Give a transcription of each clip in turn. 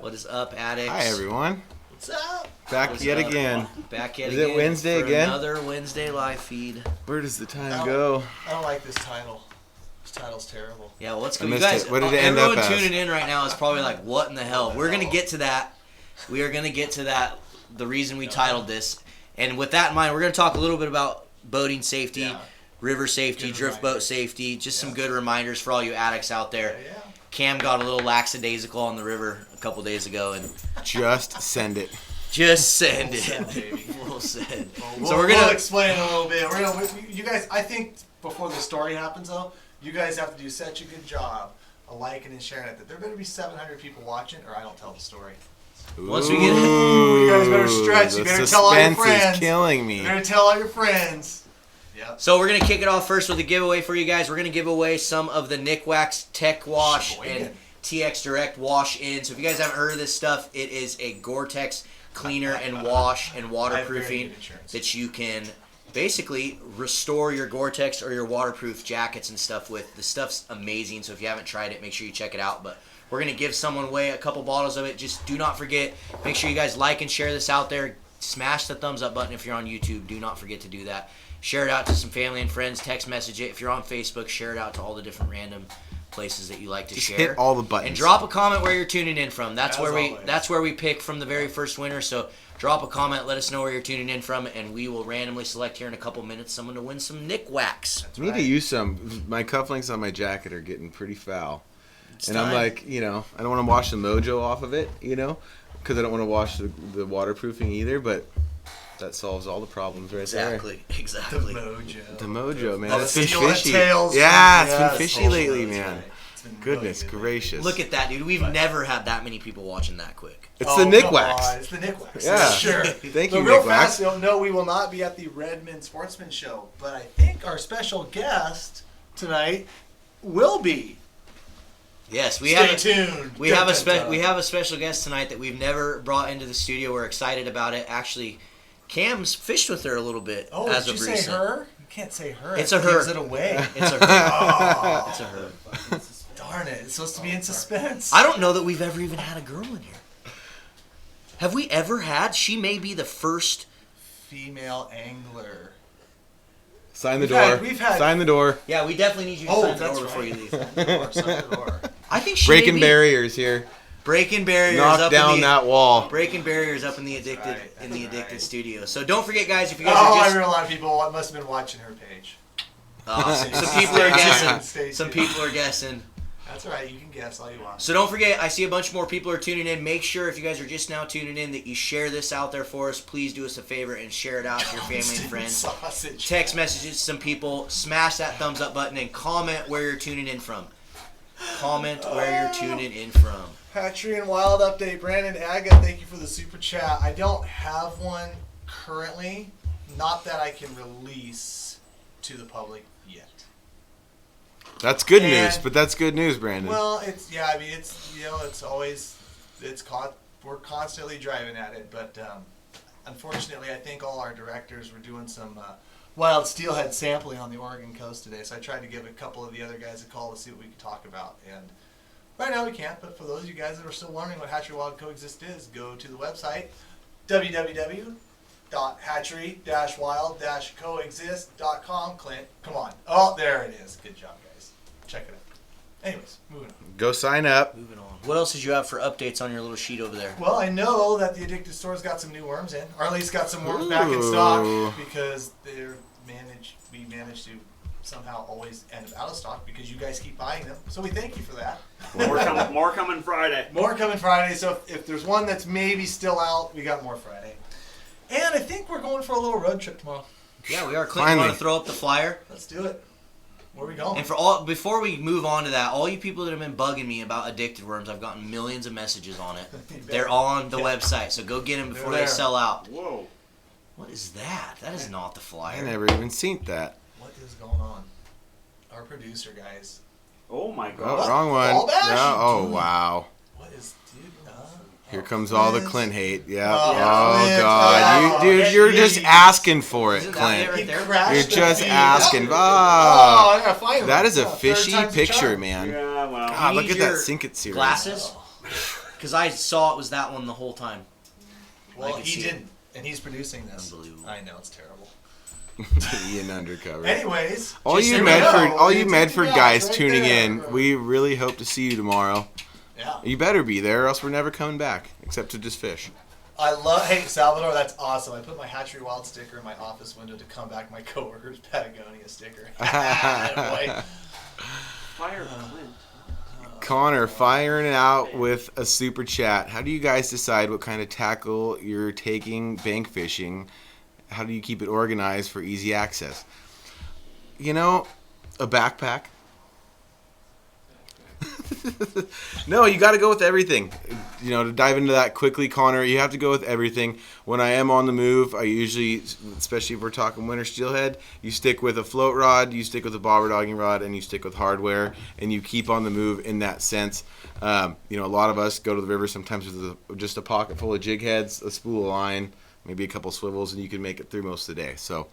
What is up, addicts? Hi, everyone. What's up? Back yet again. Back yet Is again. Is it Wednesday for again? Another Wednesday live feed. Where does the time go? I don't like this title. This title's terrible. Yeah, well, let's go. I You missed guys, it. What did it end up everyone as? tuning in right now is probably like, what in the hell? We're going to get to that. We are going to get to that, the reason we titled this. And with that in mind, we're going to talk a little bit about boating safety, river safety, Good drift reminders. boat safety, just some good reminders for all you addicts out there. Yeah. Cam got a little lackadaisical on the river a couple days ago, and Just send it. just send Full it. send, baby. Full send. We'll We're gonna explain a little bit. You guys, I think before the story happens though, you guys have to do such a good job of liking and sharing it that there better be 700 people watching, or I don't tell the story. Once we get Ooh, you guys better stretch. You The better tell all your suspense friends. is killing me. You better tell all your friends. Yep. So we're going to kick it off first with a giveaway for you guys. We're going to give away some of the Nick Wax Tech Wash and TX Direct Wash In. So if you guys haven't heard of this stuff, it is a Gore-Tex cleaner and wash and waterproofing that you can basically restore your Gore-Tex or your waterproof jackets and stuff with. The stuff's amazing, so if you haven't tried it, make sure you check it out. But we're going to give someone away a couple bottles of it. Just do not forget, make sure you guys like and share this out there. Smash the thumbs up button if you're on YouTube. Do not forget to do that. Share it out to some family and friends. Text message it. If you're on Facebook, share it out to all the different random places that you like to Just share. hit all the buttons. And drop a comment where you're tuning in from. That's As where we always. that's where we pick from the very first winner. So drop a comment, let us know where you're tuning in from, and we will randomly select here in a couple minutes someone to win some Nick Wax. That's I need right. to use some. My cufflinks on my jacket are getting pretty foul. And I'm time. like, I don't want to wash the mojo off of it, because I don't want to wash the waterproofing either, but that solves all the problems right Exactly. The Exactly. mojo. The mojo, man. Oh, It's been steel and fishy. tails. Yeah, it's Yes. been fishy Oh, lately, that's man. right. It's been Goodness really good gracious. Look at that, dude. We've never had that many people watching that quick. It's the Nick come Wax. on. It's the Nick Wax. Yeah. Sure. Thank you, But real Nick Wax. fast, no, we will not be at the Redmond Sportsman Show, but I think our special guest tonight will be. Yes, we Stay have tuned. we have a special guest tonight that we've never brought into the studio. We're excited about it. Actually, Cam's fished with her a little bit Oh, as did of you recent. say her? You can't say her. It's It a her. gives it away. It's a her. Oh, It's a her. darn it! It's supposed to be in suspense. I don't know that we've ever even had a girl in here. Have we ever had? She may be the first. Female angler. Sign the We've had- door. we've had- Sign the door. Yeah, we definitely need you to Oh, sign the that's door before right. you leave. Sign the door, sign the door. I think she may Breaking be barriers here. breaking barriers Knock up down in the, that wall. breaking barriers up in the addicted right, in the that's addicted right. studio. So don't forget, guys, if you guys Oh, are I just heard a lot of people must have been watching her page. some people are Stay guessing. tuned, stay Some tuned. people are guessing. That's all right. You can guess all you want. So don't forget, I see a bunch more people are tuning in. Make sure if you guys are just now tuning in that you share this out there for us. Please do us a favor and share it out to your family and friends. Sausage. Text messages to some people. Smash that thumbs up button and comment where you're tuning in from. Comment where you're tuning in from. Hatchery and Wild update. Brandon Aga, thank you for the super chat. I don't have one currently. Not that I can release to the public yet. That's good And- news, but that's good news, Brandon. Well, it's always, we're constantly driving at it, but unfortunately, I think all our directors were doing some wild steelhead sampling on the Oregon coast today, so I tried to give a couple of the other guys a call to see what we could talk about, and right now we can't, but for those of you guys that are still wondering what Hatchery Wild Coexist is, go to the website, www.hatchery-wild-coexist.com. Clint, come on. Oh, there it is. Good job, guys. Check it out. Anyways, moving on. Go sign up. Moving on. What else did you have for updates on your little sheet over there? Well, I know that the Addicted Store's got some new worms in, or at least got some worms back in stock, Ooh. because we managed to somehow always end up out of stock because you guys keep buying them. So we thank you for that. More coming Friday. More coming Friday. So if there's one that's maybe still out, we got more Friday. And I think we're going for a little road trip tomorrow. Yeah, we are. Clinton, want Finally. to throw up the flyer? Let's do it. Where are we going? And for all, before we move on to that, all you people that have been bugging me about addicted worms, I've gotten millions of messages on it. They're on the website, so go get them before They're they there. sell out. Whoa. What is that? That is not the I flyer. never even seen that. What is going on? Our producer, guys. Oh my Oh, god. wrong one. Fall bash? No, oh, wow. What is, dude? Here comes all the Clint hate. Yeah. Oh, Oh, Clint. God. Oh, You, dude, you're yeah, just you- asking for it, Isn't that it Clint. right there? crashed You're the just feed. asking. Oh, Oh, I gotta find him. that is a Yeah, third fishy time's the picture, charm. man. Yeah, well. God, You look need at that your Sink It series. Glasses? Because I saw it was that one the whole time. Well, could he see it. didn't, and he's producing this. Unbelievable. I know, it's terrible. Ian undercover. Anyways, All Just you so Medford, know, all you it's Medford yeah, guys it's right tuning there. in, we really hope to see you tomorrow. yeah. You better be there, or else we're never coming back, except to just fish. Hey, Salvador, that's awesome. I put my Hatchery Wild sticker in my office window to come back my coworker's Patagonia sticker. Boy. Fire Clint. Connor firing it out with a super chat. How do you guys decide what kind of tackle you're taking bank fishing? How do you keep it organized for easy access? You know, a backpack. No, you got to go with everything. You know, to dive into that quickly, Connor, you have to go with everything. When I am on the move, I usually, especially if we're talking winter steelhead, you stick with a float rod, you stick with a bobber dogging rod, and you stick with hardware, and you keep on the move in that sense. You know, a lot of us go to the river sometimes with just a pocket full of jig heads, a spool of line, maybe a couple swivels, and you can make it through most of the day. So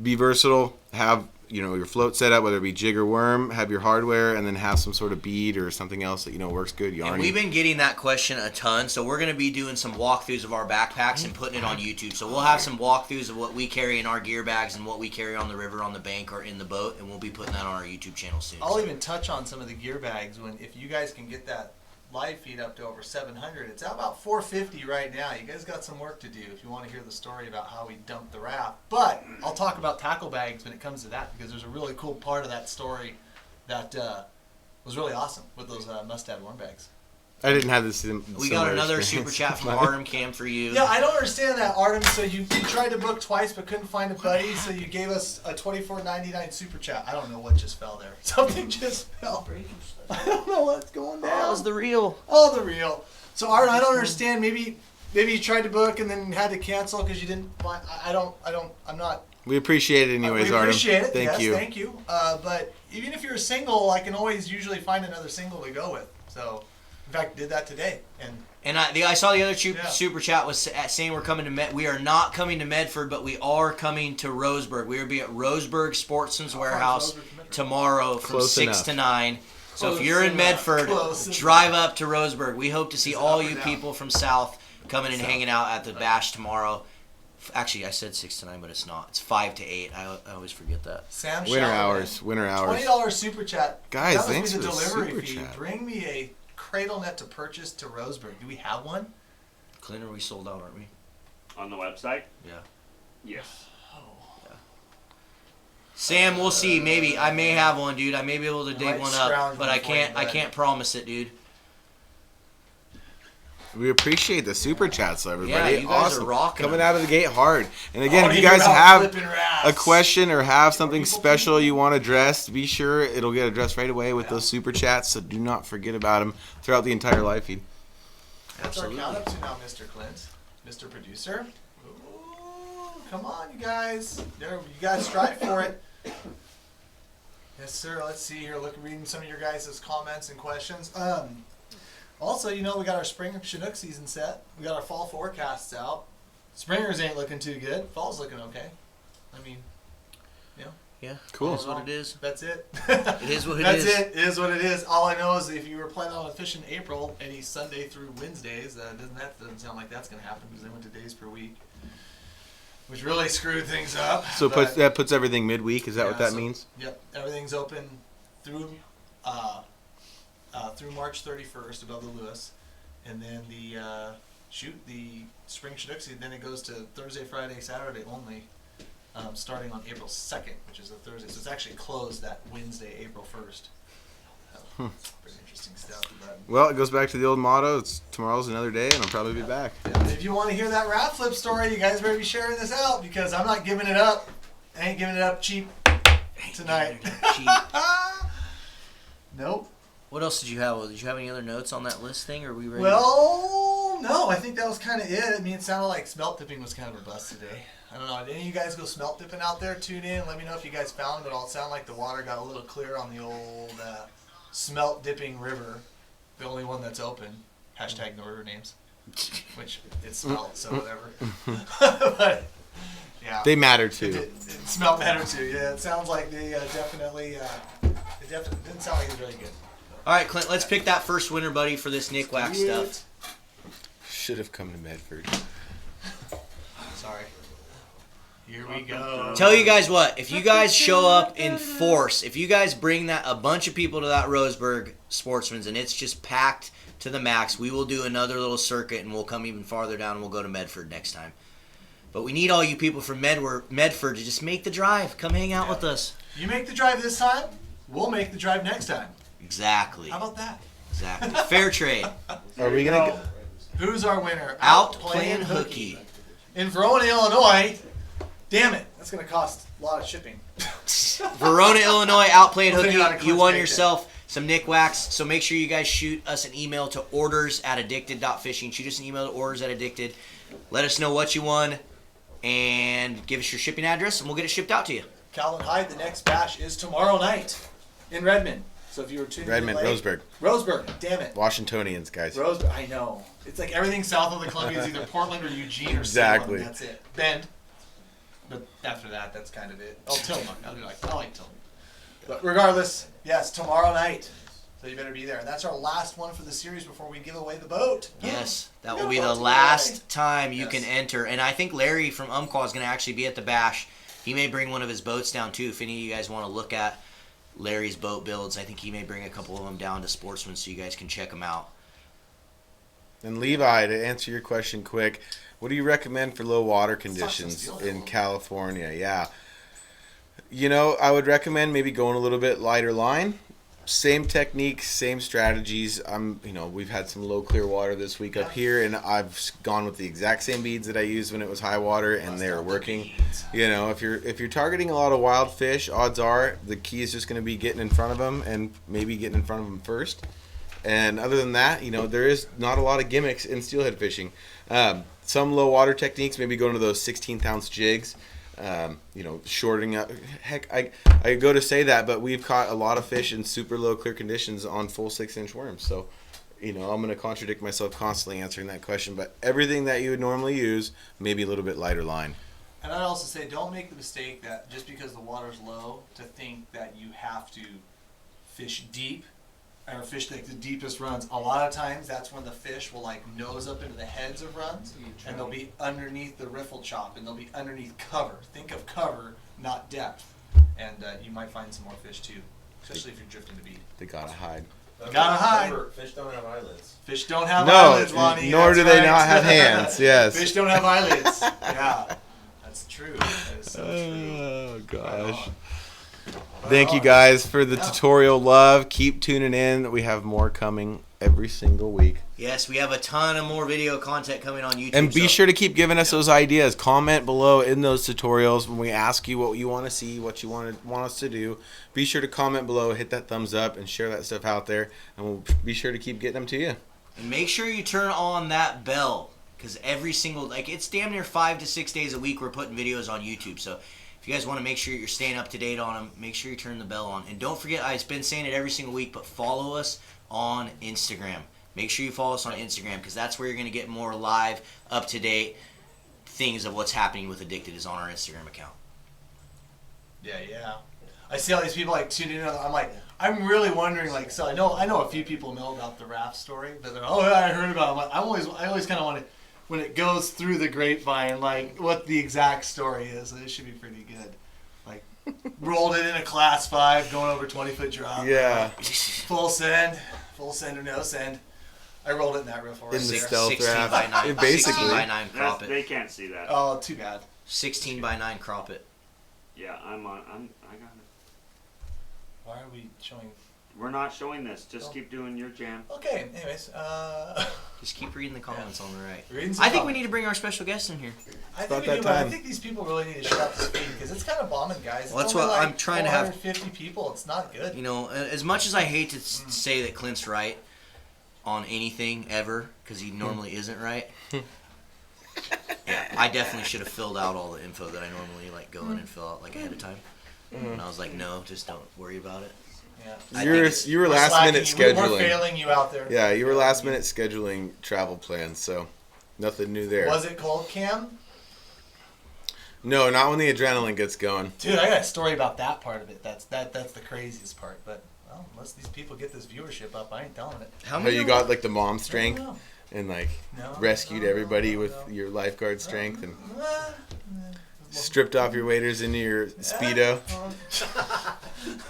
be versatile, have your float set up, whether it be jig or worm, have your hardware, and then have some sort of bead or something else that works good. And we've been getting that question a ton, so we're going to be doing some walkthroughs of our backpacks and putting it on YouTube. So we'll have some walkthroughs of what we carry in our gear bags and what we carry on the river, on the bank, or in the boat, and we'll be putting that on our YouTube channel soon. I'll even touch on some of the gear bags if you guys can get that live feed up to over 700. It's at about 450 right now. You guys got some work to do if you want to hear the story about how we dumped the Raft. But I'll talk about tackle bags when it comes to that, because there's a really cool part of that story that was really awesome with those mustad worm bags. I didn't have this. We got another super chat from Artem Cam for you. Yeah, I don't understand that, Artem. So you tried to book twice but couldn't find a buddy, so you gave us a $24.99 super chat. I don't know what just fell there. Something just fell. I don't know what's going down. That was the real. Oh, the real. So Artem, I don't understand. Maybe you tried to book and then had to cancel because you didn't find. I'm not. We appreciate it anyways, Artem. We appreciate it. Thank you. Thank you. But even if you're single, I can always usually find another single to go with. So. In fact, did that today, and I saw the other super chat was saying we're coming to We are not coming to Medford, but we are coming to Roseburg. We will be at Roseburg Sportsman's Warehouse tomorrow from Close 6 enough. to 9. So Close if you're in enough. Medford, Close drive up to Roseburg. We hope to see all you now. people from South coming and hanging out at the bash tomorrow. Actually, I said 6 to 9, but it's not. It's 5 to 8. I always forget that. Sam Winter Shallow, hours. $20 super chat. Guys, that thanks must be for the the delivery super fee. chat. Bring me a cradle net to purchase to Roseburg. Do we have one? Clinton, we sold out, aren't we? On the website? Yeah. Yes. Sam, we'll see. Maybe I may have one, dude. I may be able to dig might one scrounge up, but one I for can't. you, I bud. can't promise it, dude. We appreciate the super chats, everybody. Yeah, you guys awesome. are rocking Coming them. out of the gate hard. And again, Oh, if you you're guys out have flipping rafts. a question or have something people special you want addressed, be sure it'll get addressed right away with those super chats. So do not forget about them throughout the entire live feed. What's our Absolutely. count up to now, Mr. Clint? Mr. Producer? Ooh, come on, you guys. You guys strive for it. Yes, sir. Let's see here. Reading some of your guys' comments and questions. Also, we got our spring Chinook season set. We got our fall forecasts out. Springers ain't looking too good. Fall's looking okay. I mean, Yeah. Cool. That's what it is. that's it. It is what it That's is. it. It is what it is. All I know is if you were planning on fishing April, any Sunday through Wednesdays, doesn't sound like that's going to happen because they went to days per week, which really screwed things up. So But, that puts everything midweek. Is that what that so- means? Yep, everything's open through March 31st above the Lewis, and then the spring Chinook season. Then it goes to Thursday, Friday, Saturday only. Starting on April 2nd, which is a Thursday. So it's actually closed that Wednesday, April 1st. Pretty interesting stuff. But Well, it goes back to the old motto. Tomorrow's another day, and I'll probably be back. if you want to hear that Raft flip story, you guys better be sharing this out because I'm not giving it up. I ain't giving it up cheap tonight. Cheap. Nope. What else did you have? Did you have any other notes on that list thing? Or are we ready? Well, no, I think that was kind of it. I mean, it sounded like smelt dipping was kind of a bust today. I don't know. Did any of you guys go smelt dipping out there? Tune in. Let me know if you guys found it. It all sounded like the water got a little clear on the old smelt dipping river. The only one that's open. Hashtag no river names. Which it's smelt, so whatever. But, yeah. They matter It too. it smelled better too. Yeah, it sounds like they definitely. It definitely didn't sound like it was really good. All right, Clint. Let's pick that first winner, buddy, for this Nick Wax stuff. Should have come to Medford. Sorry. Here we go. Tell you guys what, if you guys show up in force, if you guys bring a bunch of people to that Roseburg Sportsman's and it's just packed to the max, we will do another little circuit and we'll come even farther down and we'll go to Medford next time. But we need all you people from Medford to just make the drive. Come hang out with us. You make the drive this time, we'll make the drive next time. Exactly. How about that? Exactly. Fair trade. Are we going to go? Who's our winner? Out playing hooky. In Verona, Illinois. Damn it. That's going to cost a lot of shipping. Verona, Illinois, outplayed We'll figure out a hooky. quick You won take yourself some Nick Wax. So make sure you guys shoot us an email to orders@addicted.fishing. Shoot us an email to orders@addicted. Let us know what you won and give us your shipping address and we'll get it shipped out to you. Calvin Hyde, the next bash is tomorrow night in Redmond. So if you were tuning Redmond, in late, Roseburg. Roseburg, damn it. Washingtonians, guys. Roseburg, I know. It's like everything south of the Columbia is either Portland or Eugene or Exactly. Salem. That's it. Bend. But after that, that's kind of it. Oh, Tillamook. I like Tillamook. But regardless, yes, tomorrow night. So you better be there. And that's our last one for the series before we give away the boat. Yes, that We will got be a boat the to give last away. time you Yes. can enter. And I think Larry from Umpqua is going to actually be at the bash. He may bring one of his boats down too. If any of you guys want to look at Larry's boat builds, I think he may bring a couple of them down to Sportsman so you guys can check them out. And Levi, to answer your question quick, what do you recommend for low water conditions Steel in Hill. California? Yeah. You know, I would recommend maybe going a little bit lighter line. Same techniques, same strategies. We've had some low clear water this week up here, and I've gone with the exact same beads that I used when it was high water, and they're working. You know, if you're targeting a lot of wild fish, odds are the key is just going to be getting in front of them and maybe getting in front of them first. And other than that, there is not a lot of gimmicks in steelhead fishing. Some low water techniques, maybe going to those 16th ounce jigs. Shorting up. Heck, I go to say that, but we've caught a lot of fish in super low clear conditions on full 6-inch worms. So, I'm going to contradict myself constantly answering that question. But everything that you would normally use, maybe a little bit lighter line. And I'd also say don't make the mistake that just because the water's low to think that you have to fish deep or fish like the deepest runs. A lot of times that's when the fish will like nose up into the heads of runs and they'll be underneath the riffle chop and they'll be underneath cover. Think of cover, not depth. And you might find some more fish too, especially if you're drifting the beat. They gotta hide. Gotta hide. Remember, fish don't have eyelids. Fish don't have No, eyelids, Lonnie. nor That's do they right. not have hands. Yes. Fish don't have eyelids. Yeah, that's true. That is so true. Oh gosh. Right Thank you on. guys for the Yeah. tutorial love. Keep tuning in. We have more coming every single week. Yes, we have a ton of more video content coming on YouTube. And be so- sure to keep giving us those ideas. Comment below in those tutorials when we ask you what you want to see, what you want us to do. Be sure to comment below, hit that thumbs up, and share that stuff out there. And we'll be sure to keep getting them to you. And make sure you turn on that bell because every single, it's damn near 5 to 6 days a week we're putting videos on YouTube. So if you guys want to make sure you're staying up to date on them, make sure you turn the bell on. And don't forget, I've been saying it every single week, but follow us on Instagram. Make sure you follow us on Instagram because that's where you're going to get more live, up-to-date things of what's happening with Addicted is on our Instagram account. Yeah. I see all these people like tuning in. I'm like, I'm really wondering. Like, so I know a few people know about the Raft story, but they're oh yeah, I heard about it. I'm like, I always kind of want to when it goes through the grapevine, like what the exact story is. It should be pretty good. Like rolled it in a class 5, going over 20-foot drop. Yeah. Full send or no send. I rolled it in that riffle right In the there. stealth 16 raft. by 9. It basically- 16 by 9 crop They it. can't see that. Oh, too bad. 16 by 9 crop it. Yeah, I got it. Why are we showing? We're not showing this. Just Oh. keep doing your jam. Okay. Anyways, Just keep reading the comments on the right. reading some I think we comments. need to bring our special guest in here. I about think we that do, but I time. think these people really need to shut up the speed because it's kind of bombing, guys. Well, that's It's only what like I'm trying to have- 450 people. It's not good. You know, as much as I hate to say that Clint's right on anything ever, because he normally isn't right. Yeah, I definitely should have filled out all the info that I normally go in and fill out ahead of time. And I was like, no, just don't worry about it. Yeah. I You were, think you were We're last slacking minute you. We're scheduling. failing you out there. Yeah, you were last minute scheduling travel plans, so nothing new there. Was it cold cam? No, not when the adrenaline gets going. Dude, I got a story about that part of it. That's the craziest part. But well, unless these people get this viewership up, I ain't telling it. How How many you are got we- the mom I strength? don't know. and like No, rescued no, everybody no, with no. your lifeguard strength and stripped off your waders into your Speedo.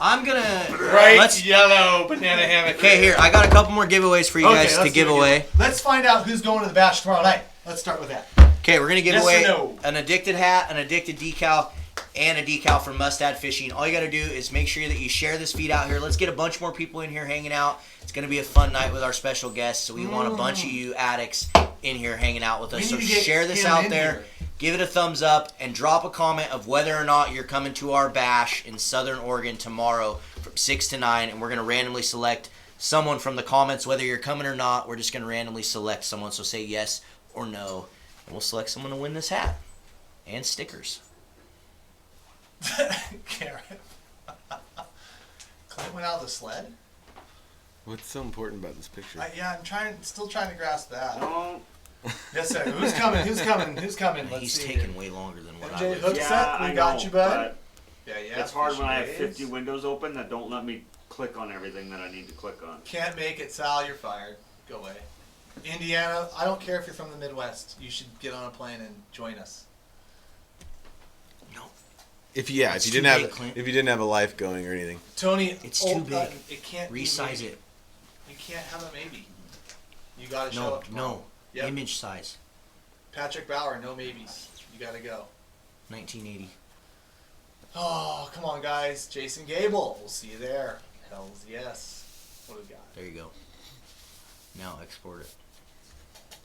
I'm gonna Bright yellow banana hammock. Okay, here I got a couple more giveaways for you guys to give away. Let's find out who's going to the bash tomorrow night. Let's start with that. Okay, we're gonna give Yes or away no? an addicted hat, an addicted decal, and a decal from Mustad Fishing. All you gotta do is make sure that you share this feed out here. Let's get a bunch more people in here hanging out. It's gonna be a fun night with our special guests. So we want a bunch of you addicts in here hanging out with us. We So need to get share this him out in there. here. Give it a thumbs up and drop a comment of whether or not you're coming to our bash in Southern Oregon tomorrow from 6 to 9, and we're gonna randomly select someone from the comments, whether you're coming or not. We're just gonna randomly select someone. So say yes or no, and we'll select someone to win this hat and stickers. Karen. Clint went out of the sled? What's so important about this picture? Yeah, I'm still trying to grasp that. No. Yes, sir. Who's coming? Who's coming? Who's coming? Let's He's see taking here. way longer than what I MJ would. Hook Yeah, set? We I got know, you, bud. but Yeah. it's hard when I have fishing 50 days. windows open that don't let me click on everything that I need to click on. Can't make it, Sal. You're fired. Go away. Indiana, I don't care if you're from the Midwest. You should get on a plane and join us. No, If you It's didn't too have big, Clint. if you didn't have a life going or anything. Tony, It's too big. It can't be resize maybe. it. You can't have a maybe. You gotta show No, up tomorrow. no. Yep. Image size, Patrick Bauer, no maybes. You gotta go. 1980. Oh, come on, guys. Jason Gable. We'll see you there. Hells yes. What do we got? There you go. Now export it.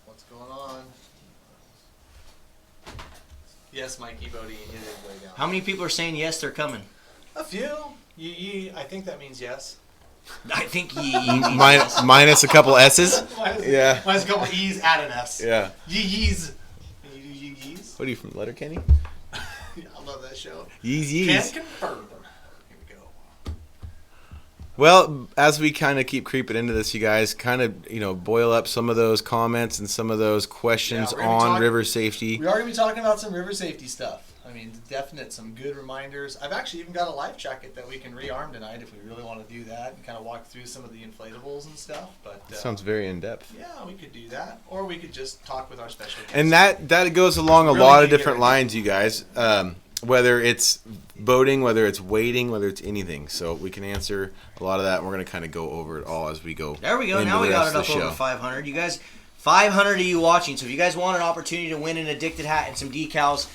What's going on? Yes, Mikey Bodie, it is way down. How many people are saying yes, they're coming? A few. I think that means yes. I think Minus a couple S's. Yeah. Minus a couple E's, add an S. Yeah. Yees. You do yees? What are you from Letterkenny? Yeah, I love that show. Yeez Can yeez. confirm. Here we go. Well, as we kind of keep creeping into this, you guys kind of boil up some of those comments and some of those questions Yeah, we're gonna on talk- river safety. We are going to be talking about some river safety stuff. I mean, definite, some good reminders. I've actually even got a life jacket that we can rearm tonight if we really want to do that and kind of walk through some of the inflatables and stuff. But Sounds very in depth. yeah, we could do that, or we could just talk with our special guest. And that goes along a Really lot need of to get different it. lines, you guys. Whether it's boating, whether it's wading, whether it's anything. So we can answer a lot of that, and we're going to kind of go over it all as we go. There we go. into Now the we got rest it of up the over show. 500. You guys, 500 of you watching. So if you guys want an opportunity to win an addicted hat and some decals,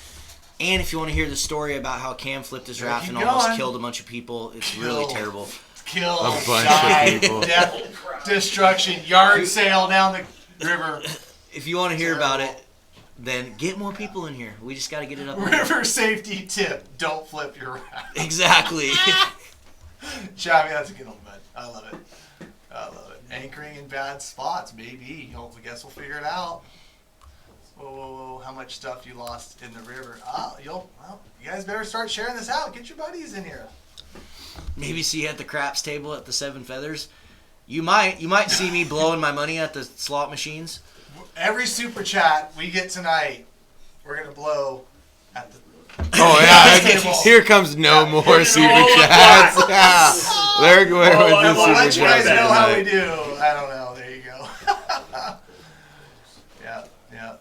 and if you want to hear the story about how Cam flipped his raft keep and almost going. killed a bunch of people, it's really Kill. terrible. Kill, A bunch die, of people. death, destruction, yard sale down the river. If you want to hear about Terrible. it, then get more people in here. We just got to get it up. River safety tip: don't flip your raft. Exactly. Shabby, that's a good one, bud. I love it. I love it. Anchoring in bad spots, maybe. I guess we'll figure it out. Whoa, whoa, whoa! How much stuff you lost in the river? You guys better start sharing this out. Get your buddies in here. Maybe see you at the craps table at the Seven Feathers. You might see me blowing my money at the slot machines. Every super chat we get tonight, we're gonna blow at the. Oh yeah, Table. here comes no Yeah. more super chats. Yeah, there go with I the will We'll super let you guys chats know how we tonight. do. I don't know. There you go. Yeah.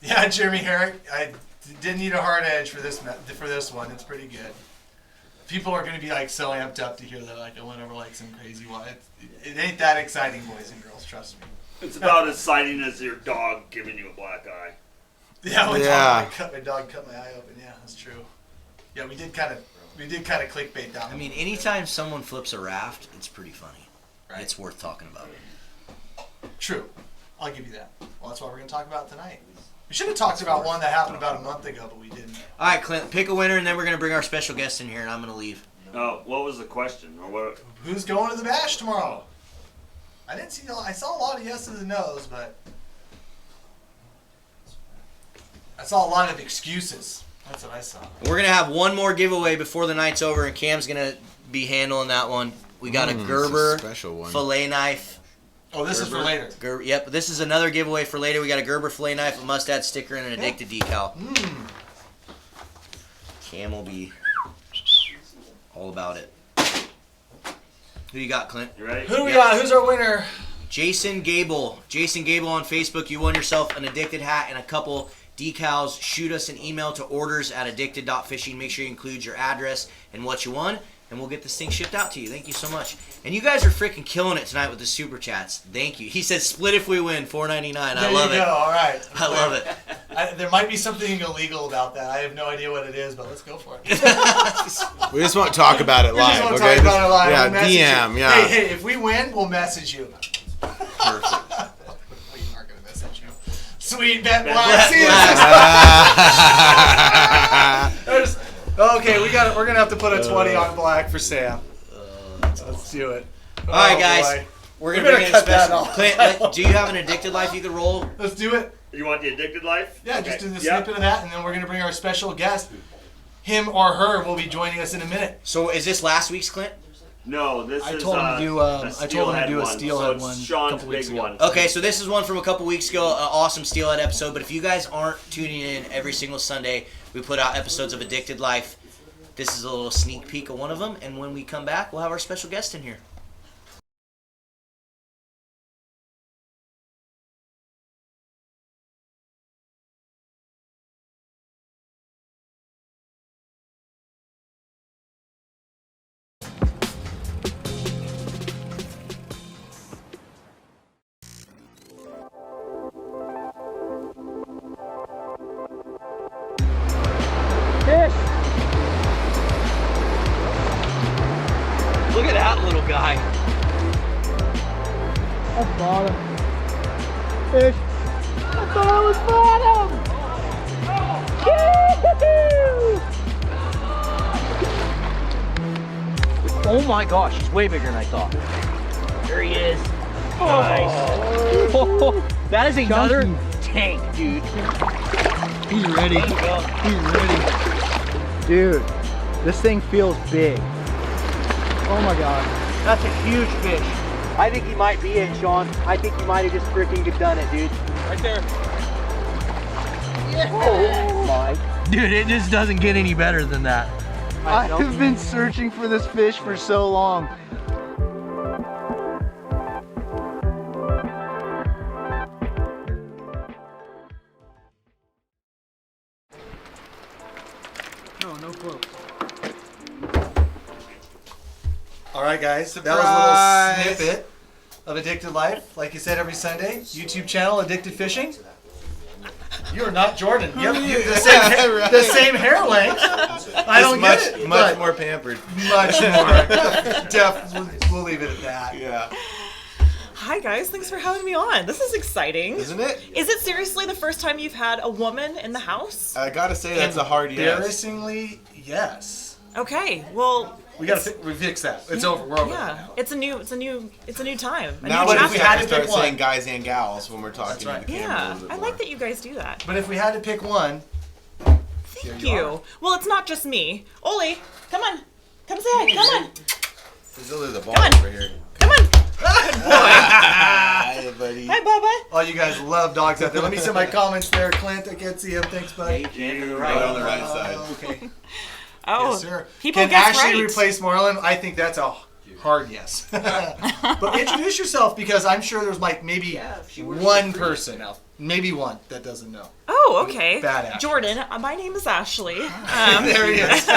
Yeah, Jeremy Herrick. I didn't need a hard edge for this one. It's pretty good. People are gonna be like so amped up to hear that I went over like some crazy one. It ain't that exciting, boys and girls. Trust me. It's about as exciting as your dog giving you a black eye. Yeah, one Yeah. time my dog cut my eye open. Yeah, that's true. Yeah, we did kind of clickbait that. I mean, anytime someone flips a raft, it's pretty funny. Right. It's worth talking about. True. I'll give you that. Well, that's what we're going to talk about tonight. We should have talked about one that happened about a month ago, but we didn't. All right, Clint, pick a winner, and then we're going to bring our special guest in here, and I'm going to leave. What was the question? Or what? Who's going to the bash tomorrow? I saw a lot of yeses and nos, but I saw a lot of excuses. That's what I saw. We're going to have one more giveaway before the night's over, and Cam's going to be handling that one. We got a It's a Gerber special one. fillet knife. Oh, this is for later. Yep, this is another giveaway for later. We got a Gerber fillet knife, a Mustad sticker, and an addicted decal. Cam will be all about it. Who you got, Clint? You ready? Who do we got? Who's our winner? Jason Gable on Facebook. You won yourself an Addicted hat and a couple decals. Shoot us an email to orders@addicted.fishing. Make sure you include your address and what you won, and we'll get this thing shipped out to you. Thank you so much. And you guys are freaking killing it tonight with the super chats. Thank you. He said split if we win, $4.99. I love it. There you go. All right. I love it. There might be something illegal about that. I have no idea what it is, but let's go for it. We just want to talk about it live, Talk okay? about it live. Yeah, We'll message DM, you. yeah. Hey, if we win, we'll message you. Perfect. We aren't going to message you. Sweet bet black. See you. Okay, we're gonna have to put a 20 on black for Sam. Let's do it. All right, guys. Boy. We're going We to bring in a better cut that special. off. Clint, do you have an Addicted life you could roll? Let's do it. You want the Addicted life? Yeah, Okay. just do the Yep. snippet of that, and then we're gonna bring our special guest. Him or her will be joining us in a minute. So is this last week's, Clint? No, this I is told him to do. I told him to do a steelhead one. So it's a Sean's couple weeks big ago. one. Okay, so this is one from a couple weeks ago, an awesome Steelhead episode. But if you guys aren't tuning in every single Sunday, we put out episodes of Addicted Life. This is a little sneak peek of one of them, and when we come back, we'll have our special guest in here. Look at that little guy. That's bottom. Fish. I thought I was bottom. Oh my gosh, he's way bigger than I thought. There he is. Nice. Oh, that is another tank, dude. He's ready. He's ready. Dude, this thing feels big. Oh my god. That's a huge fish. I think he might be it, Sean. I think he might have just freaking done it, dude. Right there. Yeah. Oh my. Dude, it just doesn't get any better than that. I have been searching for this fish for so long. No close. All right, guys. That was Surprise. a little snippet of Addicted Life. Like you said, every Sunday, YouTube channel, Addicted Fishing. You are not Jordan. You have the same hair length. I don't much, get it. much but more pampered. Much more. We'll leave it at that. Yeah. Hi guys, thanks for having me on. This is exciting. Isn't it? Is it seriously the first time you've had a woman in the house? I gotta say that's a hard yes. Embarrassingly, yes. Okay, well, We fix that. It's over. We're over that yeah, now. it's a new time. A Now new what if we chapter. had to pick start one? saying guys and gals when we're talking That's to the camera a Yeah, little bit I more. like that you guys do that. But if we had to pick one, Thank you you. are. Well, it's not just me. Oli, come on. Come say hi. Come on. There's literally the ball Come on. over here. Come on. Good boy. Hi, buddy. Hi, Bubba. all you guys love dogs out there. Let me send my comments there, Clint. I can't see him. Thanks, buddy. Right on the right side. Okay. Oh, Yes, sir. people Can guess Ashley right. replace Marlon? I think that's a hard yes. But introduce yourself, because I'm sure there's like maybe one person out, maybe one that doesn't know. Oh, okay. Bad Ashley. Jordan, my name is Ashley. There he is.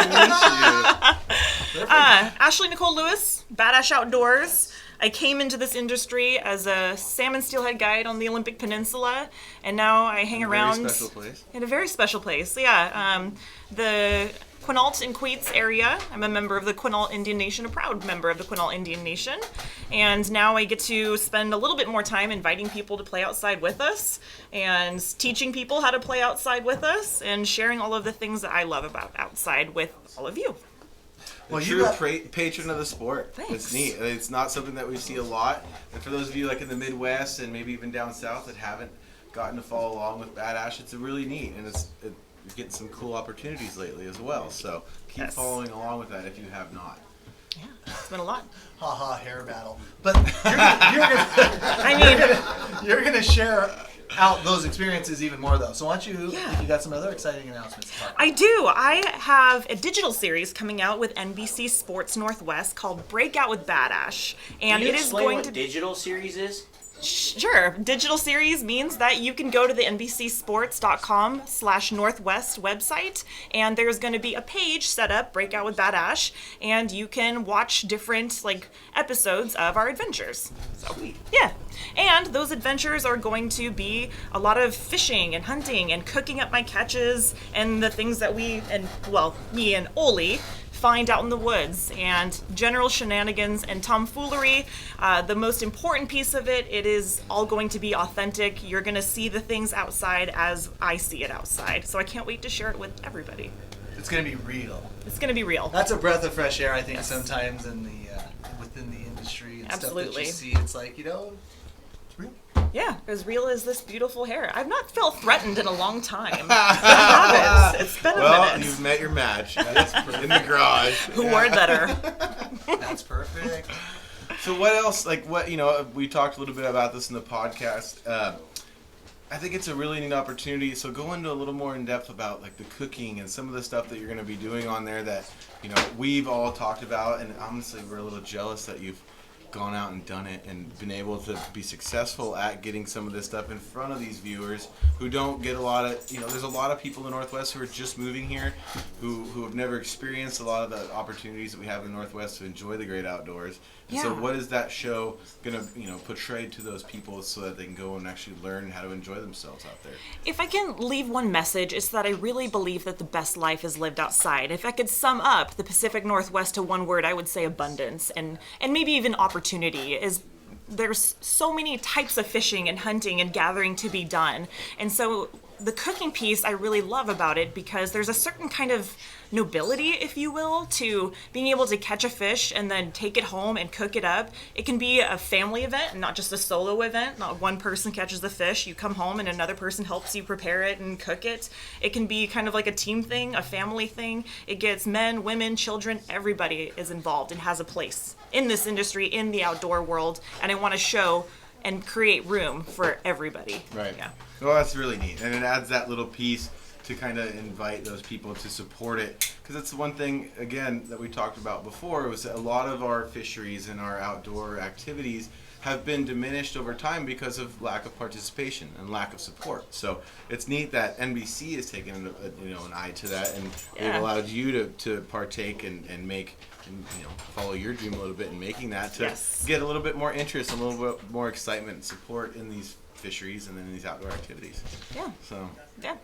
Ashley Nicole Lewis, Badass Outdoors. I came into this industry as a salmon steelhead guide on the Olympic Peninsula, and now I hang around Very special place. in a very special place. Yeah, the Quinault and Queets area. I'm a member of the Quinault Indian Nation, a proud member of the Quinault Indian Nation, and now I get to spend a little bit more time inviting people to play outside with us, and teaching people how to play outside with us, and sharing all of the things that I love about outside with all of you. The Well, you true got- patron of the sport. Thanks. It's neat. It's not something that we see a lot. And for those of you like in the Midwest and maybe even down south that haven't gotten to follow along with Bad Ash, it's really neat, and you're getting some cool opportunities lately as well. So keep Yes. following along with that if you have not. Yeah, it's been a lot. Haha, hair battle. But I mean, you're gonna share out those experiences even more though. So why don't you? Yeah. If you got some other exciting announcements to talk about. I do. I have a digital series coming out with NBC Sports Northwest called Breakout with Badash, and Can you it is explain going what to digital series is? Sure. Digital series means that you can go to the NBCsports.com/Northwest website, and there's going to be a page set up, Breakout with Bad Ash, and you can watch different episodes of our adventures. So yeah, and those adventures are going to be a lot of fishing and hunting and cooking up my catches and the things that me and Oli find out in the woods, and general shenanigans and tomfoolery. The most important piece of it is all going to be authentic. You're going to see the things outside as I see it outside. So I can't wait to share it with everybody. It's going to be real. It's going to be real. That's a breath of fresh air, I think, sometimes in the within the industry and stuff that Absolutely. you see. It's like, it's real. Yeah, as real as this beautiful hair. I've not felt threatened in a long time. I haven't. It's been a Well, minute. you've met your match. That's in the garage. Who wore it better? That's perfect. So what else? We talked a little bit about this in the podcast. I think it's a really neat opportunity. So go into a little more in depth about the cooking and some of the stuff that you're going to be doing on there that we've all talked about, and honestly we're a little jealous that you've gone out and done it and been able to be successful at getting some of this stuff in front of these viewers who don't get a lot of, there's a lot of people in the Northwest who are just moving here who have never experienced a lot of the opportunities that we have in the Northwest to enjoy the great outdoors. And so what is that show going to, portray to those people so that they can go and actually learn how to enjoy themselves out there? If I can leave one message, it's that I really believe that the best life is lived outside. If I could sum up the Pacific Northwest to one word, I would say abundance, and maybe even opportunity. There's so many types of fishing and hunting and gathering to be done. And so the cooking piece I really love about it, because there's a certain kind of nobility, if you will, to being able to catch a fish and then take it home and cook it up. It can be a family event, not just a solo event. Not one person catches the fish, you come home and another person helps you prepare it and cook it. It can be kind of like a team thing, a family thing. It gets men, women, children, everybody is involved and has a place in this industry, in the outdoor world, and I want to show and create room for everybody. Right. Yeah. Well, that's really neat, and it adds that little piece to kind of invite those people to support it, because it's the one thing again that we talked about before, was that a lot of our fisheries and our outdoor activities have been diminished over time because of lack of participation and lack of support. So it's neat that NBC has taken an eye to that, and they've allowed you to partake and make, and, follow your dream a little bit in making that, to get a little bit more interest, a little bit more excitement and support in these fisheries and in these outdoor activities. Yeah. So. Yeah.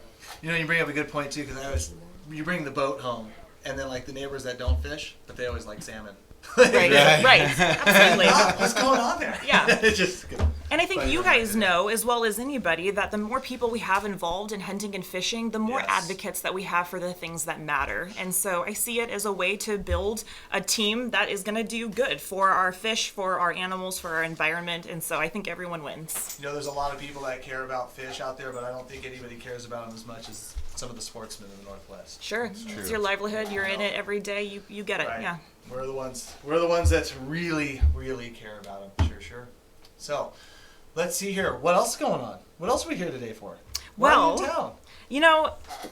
You bring up a good point too, because you bring the boat home, and then the neighbors that don't fish, but they always like salmon. Right. Absolutely. What's going on there? Yeah. It's just. And I think you guys know, as well as anybody, that the more people we have involved in hunting and fishing, the more advocates that we have for the things that matter. And so I see it as a way to build a team that is going to do good for our fish, for our animals, for our environment. And so I think everyone wins. There's a lot of people that care about fish out there, but I don't think anybody cares about them as much as some of the sportsmen in the Northwest. Sure. It's your livelihood. You're in it every day. You get it. Right. Yeah. We're the ones that really, really care about them. Sure. So, let's see here. What else is going on? What else are we here today for? Why are you in town?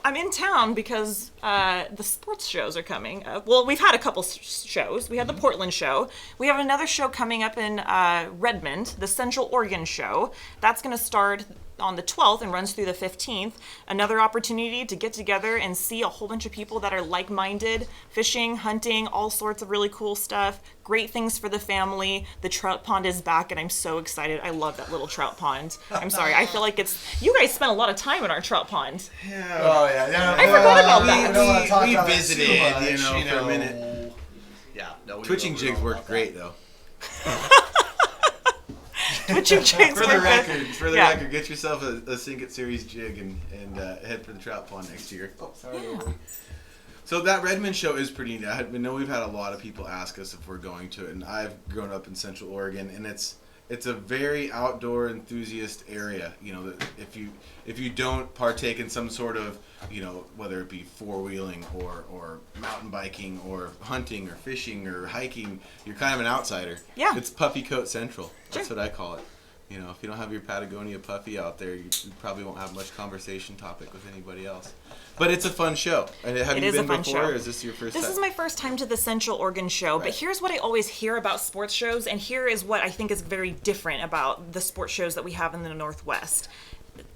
I'm in town because the sports shows are coming up. Well, we've had a couple shows. We had the Portland show. We have another show coming up in Redmond, the Central Oregon show. That's going to start on the 12th and runs through the 15th. Another opportunity to get together and see a whole bunch of people that are like-minded, fishing, hunting, all sorts of really cool stuff. Great things for the family. The trout pond is back, and I'm so excited. I love that little trout pond. I'm sorry. I feel like you guys spent a lot of time in our trout pond. Yeah. Oh, yeah. I forgot about that. We don't want to talk about We it visited, too much, for a minute. Yeah. No, Twitching jigs worked great, though. Twitching jigs For the were good. record, get yourself a Sink It Series jig and head for the trout pond next year. Oh, sorry. Yeah. So that Redmond show is pretty neat. I know we've had a lot of people ask us if we're going to it, and I've grown up in Central Oregon, and it's a very outdoor enthusiast area. If you don't partake in some sort of, whether it be four-wheeling or mountain biking or hunting or fishing or hiking, you're kind of an outsider. Yeah. It's Puffy Coat Central. That's what I call it. You know, if you don't have your Patagonia puppy out there, you probably won't have much conversation topic with anybody else. But it's a fun show. And have you been before, or is this your first time? This is my first time to the Central Oregon show, but here's what I always hear about sports shows, and here is what I think is very different about the sports shows that we have in the Northwest.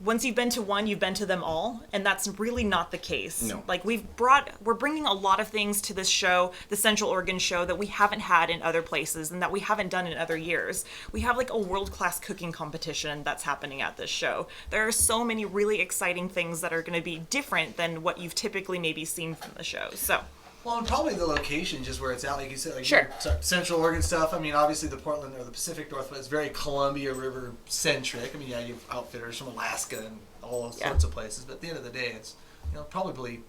Once you've been to one, you've been to them all, and that's really not the case. No. Like we're bringing a lot of things to this show, the Central Oregon show, that we haven't had in other places and that we haven't done in other years. We have like a world-class cooking competition that's happening at this show. There are so many really exciting things that are going to be different than what you've typically maybe seen from the show. So. Well, and probably the location, just where it's at, like you said, like Sure. Central Oregon stuff. I mean, obviously the Portland or the Pacific Northwest is very Columbia River centric. I mean, yeah, you have outfitters from Alaska and all sorts of places, but at the end of the day, it's probably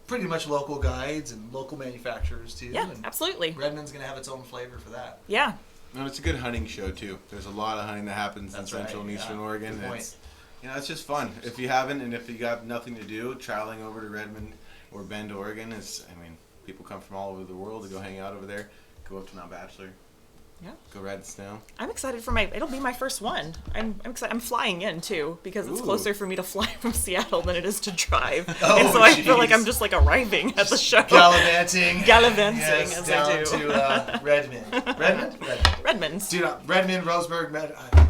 pretty much local guides and local manufacturers too. Yeah, and absolutely. Redmond's gonna have its own flavor for that. Yeah. No, it's a good hunting show too. There's a lot of hunting that happens That's in Central right, and Eastern yeah. Oregon. Good point. It's just fun. If you haven't, and if you got nothing to do, traveling over to Redmond or Bend, Oregon is. I mean, people come from all over the world to go hang out over there. Go up to Mount Bachelor. Yeah. Go ride the snow. I'm excited for it'll be my first one. I'm excited. I'm flying in too because it's Ooh. closer for me to fly from Seattle than it is to drive. Oh, and so I feel like jeez. I'm just like arriving at the show. Gallivanting. Gallivanting, yes, as down I do. to Redmond. Redmond? Redmond's. Dude, Redmond, Roseburg,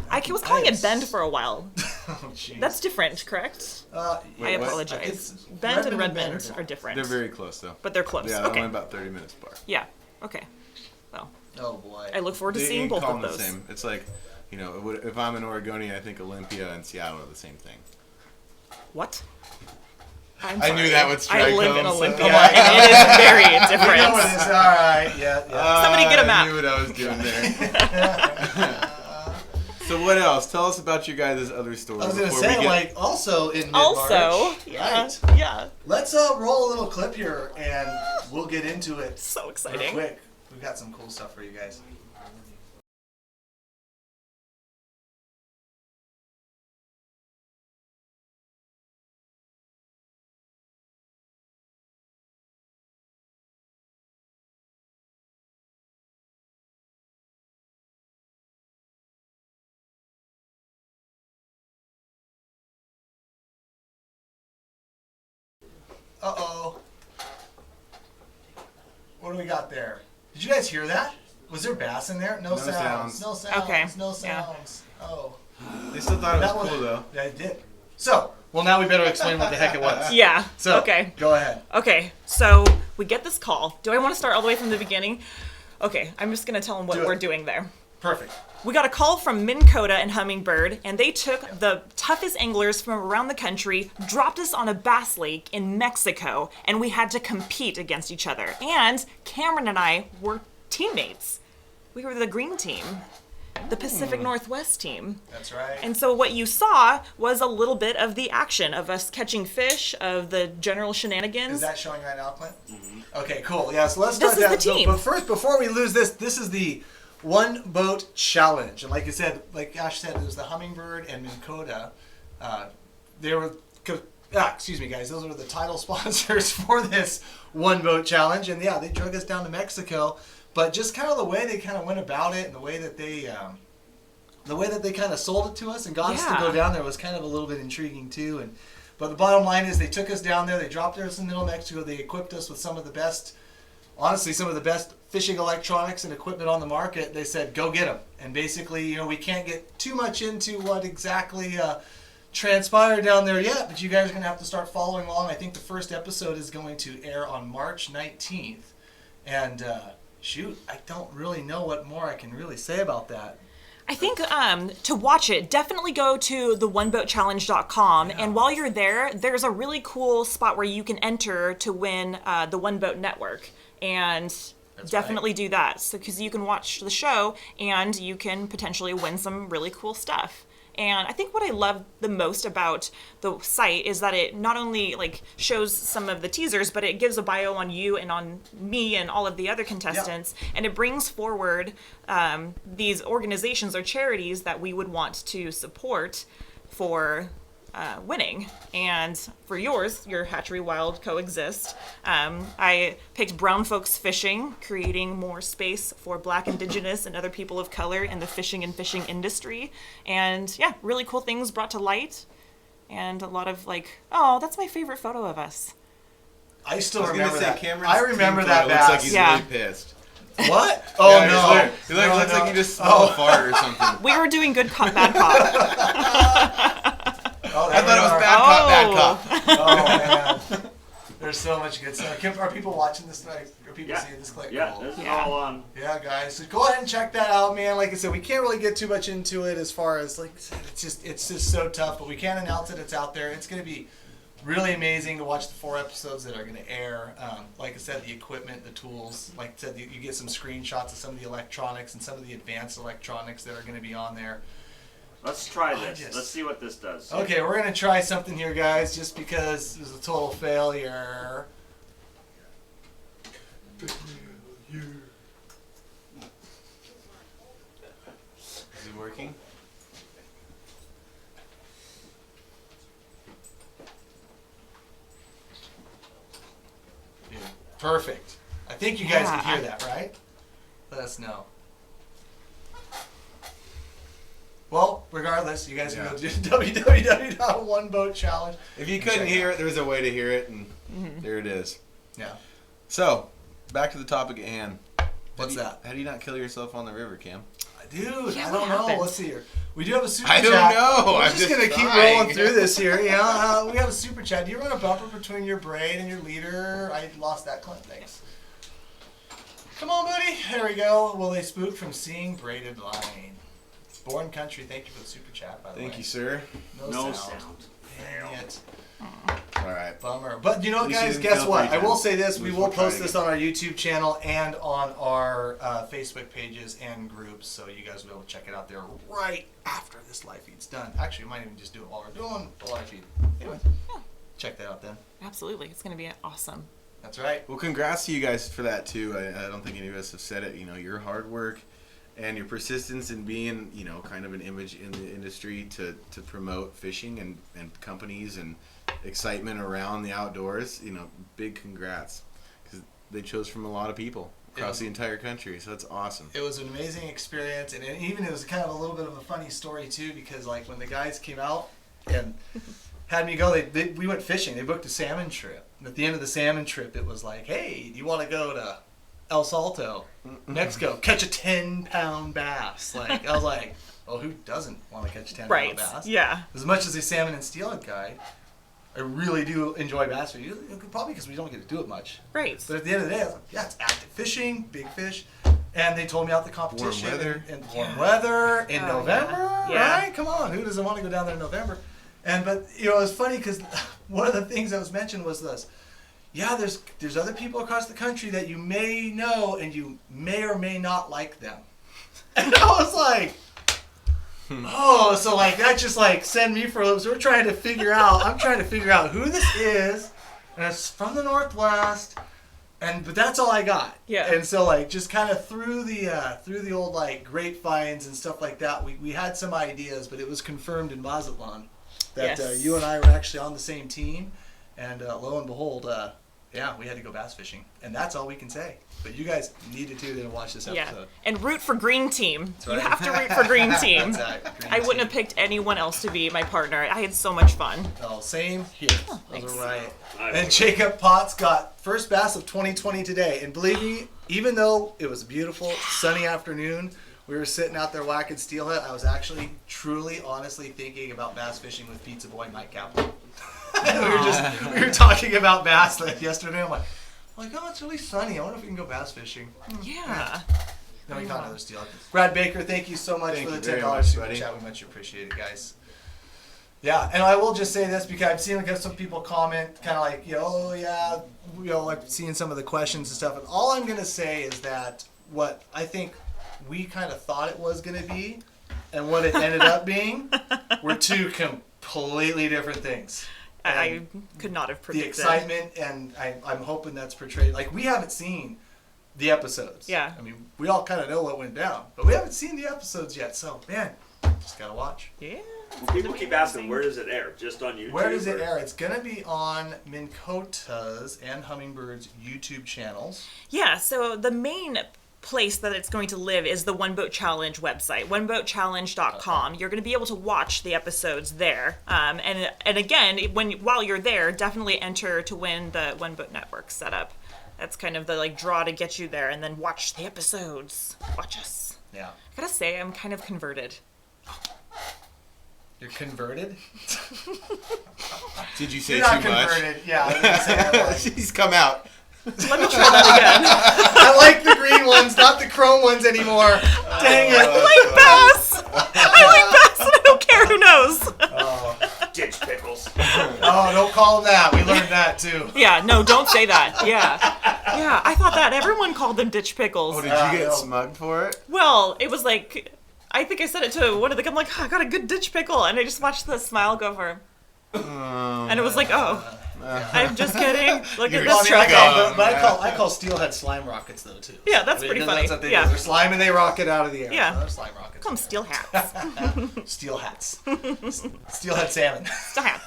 I was calling it Bend for a while. Oh, jeez. That's different, correct? Wait, I what? apologize. It's- Bend and Redmond and Redmond Bend are different. They're very close though. But they're close. Yeah, they're Okay. only about 30 minutes apart. Yeah. Okay. Well, Oh boy. I look forward to They seeing ain't both calling of the those. same. It's like, if I'm an Oregonian, I think Olympia and Seattle are the same thing. What? I'm I sorry. knew that would strike I live in home, so- Olympia, Yeah. and it is very You know different. what it is. All right. Yeah. Somebody get a I map. knew what I was doing there. So what else? Tell us about your guys' other stories. I was gonna before say, we get- like, also in mid-March. Also, yeah, Right. yeah, Let's roll a little clip here, and we'll get into it so real exciting. quick. We've got some cool stuff for you guys. Uh-oh. What do we got there? Did you guys hear that? Was there bass in there? No sounds. sounds. No sounds. Okay, No yeah. sounds. Oh. They still thought it That was was cool though. Yeah, I did. So, well, now we better explain what the heck it was. Yeah. So, Okay. go ahead. Okay. So we get this call. Do I want to start all the way from the beginning? Okay. I'm just gonna tell them what Do it. we're doing there. Perfect. We got a call from Minn Kota and Hummingbird, and they took the toughest anglers from around the country, dropped us on a bass lake in Mexico, and we had to compete against each other. And Cameron and I were teammates. We were the green team, the Pacific Northwest team. That's right. And so what you saw was a little bit of the action of us catching fish, of the general shenanigans. Is that showing right now, Clint? Okay, cool. Yeah, so let's start This is that. the team. But first, before we lose this is the one boat challenge. And like you said, like Ash said, it was the Hummingbird and Minn Kota. They were, excuse me, guys. Those are the title sponsors for this one boat challenge. And yeah, they drug us down to Mexico. But just kind of the way they kind of went about it, and the way that they kind of sold it to us and got us to Yeah. go down there was kind of a little bit intriguing too. But the bottom line is they took us down there. They dropped us in the middle of Mexico. They equipped us with some of the best fishing electronics and equipment on the market. They said, go get them. And basically, we can't get too much into what exactly transpired down there yet, but you guys are going to have to start following along. I think the first episode is going to air on March 19th. And shoot, I don't really know what more I can really say about that. I think to watch it, definitely go to theoneboatchallenge.com. And while you're there, there's a really cool spot where you can enter to win the One Boat Network. And definitely do that. So because you can watch the show and you can potentially win some really cool stuff. And I think what I love the most about the site is that it not only shows some of the teasers, but it gives a bio on you and on me and all of the other contestants, and it brings forward these organizations or charities that we would want to support for winning. And for yours, your Hatchery Wild Coexist, I picked Brown Folks Fishing, creating more space for Black, Indigenous, and other people of color in the fishing and fishing industry. And yeah, really cool things brought to light. And a lot of like, oh, that's my favorite photo of us. I still I was remember gonna say, that. Cameron's I remember team that photo looks like bass. he's Yeah. really pissed. What? Oh Yeah, no! He looks No. like he just smelled a fart or something. We were doing good cop, bad cop. Oh, I thought it was bad cop, bad cop. Oh man, there's so much good stuff. Are people watching this tonight? Are people Yeah. seeing this clip? Yeah, Cool. this is Yeah. all on. Yeah, guys. So go ahead and check that out, man. Like I said, we can't really get too much into it as far as like I said, it's just so tough. But we can announce it. It's out there. It's gonna be really amazing to watch the 4 episodes that are going to air. Like I said, the equipment, the tools. Like I said, you get some screenshots of some of the electronics and some of the advanced electronics that are going to be on there. Let's try this. Let's see what this does. Okay, we're going to try something here, guys, just because it was a total failure. Is it working? Perfect. I think you guys can Yeah. hear that, right? Let us know. Well, regardless, you guys can go to www.oneboatchallenge. If you Check couldn't it hear out. it, there's a way to hear it, and there it is. Yeah. So, back to the topic at hand. What's that? How do you not kill yourself on the river, Cam? Dude, Yeah, I what don't know. happened? Let's see here. We do have a super I chat. don't know. We're I'm just just gonna keep trying. rolling through this here. Yeah, we have a super chat. Do you run a bumper between your braid and your leader? I lost that clip. Thanks. Come on, buddy. There we go. Will they spook from seeing braided line? Born Country, thank you for the super chat, by the way. Thank you, sir. No sound. sound. Dang it. All right. Bummer. But you know At what, least you guys? didn't Guess fail what? 3 I will times. say this. At We least will we'll try post this again. on our YouTube channel and on our Facebook pages and groups, so you guys will be able to check it out there right after this live feed's done. Actually, we might even just do it while we're doing the live feed. Anyway, check that out then. Absolutely. It's going to be awesome. That's right. Well, congrats to you guys for that too. I don't think any of us have said it. You know, your hard work and your persistence in being, you know, kind of an image in the industry to promote fishing and companies and excitement around the outdoors. You know, big congrats, because they chose from a lot of people across the entire country. So that's awesome. It was an amazing experience, and even it was kind of a little bit of a funny story too, because like when the guys came out and had me go, we went fishing. They booked a salmon trip. And at the end of the salmon trip, it was like, hey, do you want to go to El Salto, Mexico, catch a 10-pound bass? Like, I was like, well, who doesn't want to catch a 10-pound Right. bass? Yeah. As much as a salmon and steelhead guy, I really do enjoy bass fishing. Probably because we don't get to do it much. Right. But at the end of the day, I was like, yeah, it's active fishing, big fish. And they told me about the competition. Warm weather. And warm weather in Oh, November, yeah. right? Come on, who doesn't want to go down there in November? But you know, it was funny because one of the things that was mentioned was this. Yeah, there's other people across the country that you may know, and you may or may not like them. And I was like, oh, so like that just like send me for a loop. So I'm trying to figure out who this is, and it's from the Northwest, but that's all I got. Yeah. And so like just kind of through the old like grapevines and stuff like that, we had some ideas, but it was confirmed in Mazatlan that Yes. you and I were actually on the same team, and lo and behold, yeah, we had to go bass fishing, and that's all we can say. But you guys need to tune in and watch this Yeah. episode. And root for Green Team. right. You have to root for Green Team. That's right, Green I wouldn't Team. have picked anyone else to be my partner. I had so much fun. Oh, same here. Those thanks. are right. I And would. Jacob Potts got first bass of 2020 today. And believe me, even though it was a beautiful, sunny afternoon, we were sitting out there whacking steelhead, I was actually, truly, honestly thinking about bass fishing with Pizza Boy and Mike Kaplan. we were talking about bass yesterday. I'm like, oh, it's really sunny. I wonder if we can go bass fishing. Yeah. No, we caught another steelhead. Brad Baker, thank you so much Thank for the you very $10 much, super buddy. chat. We much appreciate it, guys. Yeah, and I will just say this because I've seen some people comment kind of like, oh yeah, I've seen some of the questions and stuff. And all I'm going to say is that what I think we kind of thought it was going to be and what it ended up being were two completely different things. I could not have The predicted. excitement, and I'm hoping that's portrayed. Like, we haven't seen the episodes. Yeah. I mean, we all kind of know what went down, but we haven't seen the episodes yet. So, man, just got to watch. Yeah. Well, people keep asking, where does it air? Just on YouTube? Where does it air? It's going to be on Minn Kota's and Hummingbird's YouTube channels. Yeah, so the main place that it's going to live is the One Boat Challenge website, oneboatchallenge.com. You're going to be able to watch the episodes there. And again, while you're there, definitely enter to win the One Boat Network setup. That's kind of the like draw to get you there, and then watch the episodes. Watch us. Yeah. I gotta say, I'm kind of converted. You're converted? Did you say You're not too much? converted. Yeah, I was going to say that. Like, She's come out. Let me try that I like the green ones, not the chrome ones anymore. Dang it. again. I like bass. I like bass, and I don't care who knows. Ditch pickles. Oh, don't call them that. We learned that too. Yeah, no, don't say that. Yeah, I thought that everyone called them ditch pickles. Oh, did you get no. smugged for it? Well, it was like, I think I said it to one of the, I'm like, oh, I got a good ditch pickle, and I just watched the smile go for, and it was like, oh, I'm just kidding. Look at Well, this I mean, truck. I call steelhead slime rockets though too. Yeah, that's pretty funny. That's what they Yeah. do. They're slime and they rocket out of the air. Yeah. So they're slime rockets. Call them steel hats. Steel hats. Steelhead salmon. Steel hat.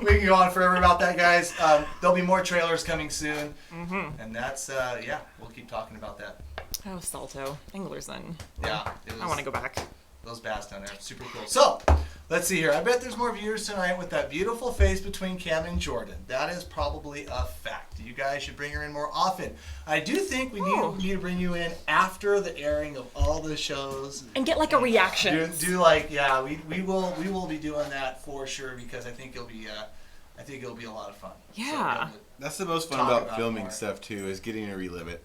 We can go on forever about that, guys. There'll be more trailers coming soon. And that's, we'll keep talking about that. Oh, Salto. Anglerson. Yeah. I want to go back. Those bass down there. Super cool. So, let's see here. I bet there's more viewers tonight with that beautiful face between Cam and Jordan. That is probably a fact. You guys should bring her in more often. I do think we need to bring you in after the airing of all the shows. And get like a reaction. Do like, yeah, we will be doing that for sure because I think it'll be a lot of fun. Yeah. So, That's the most fun Talk about about filming more. stuff too, is getting to relive it.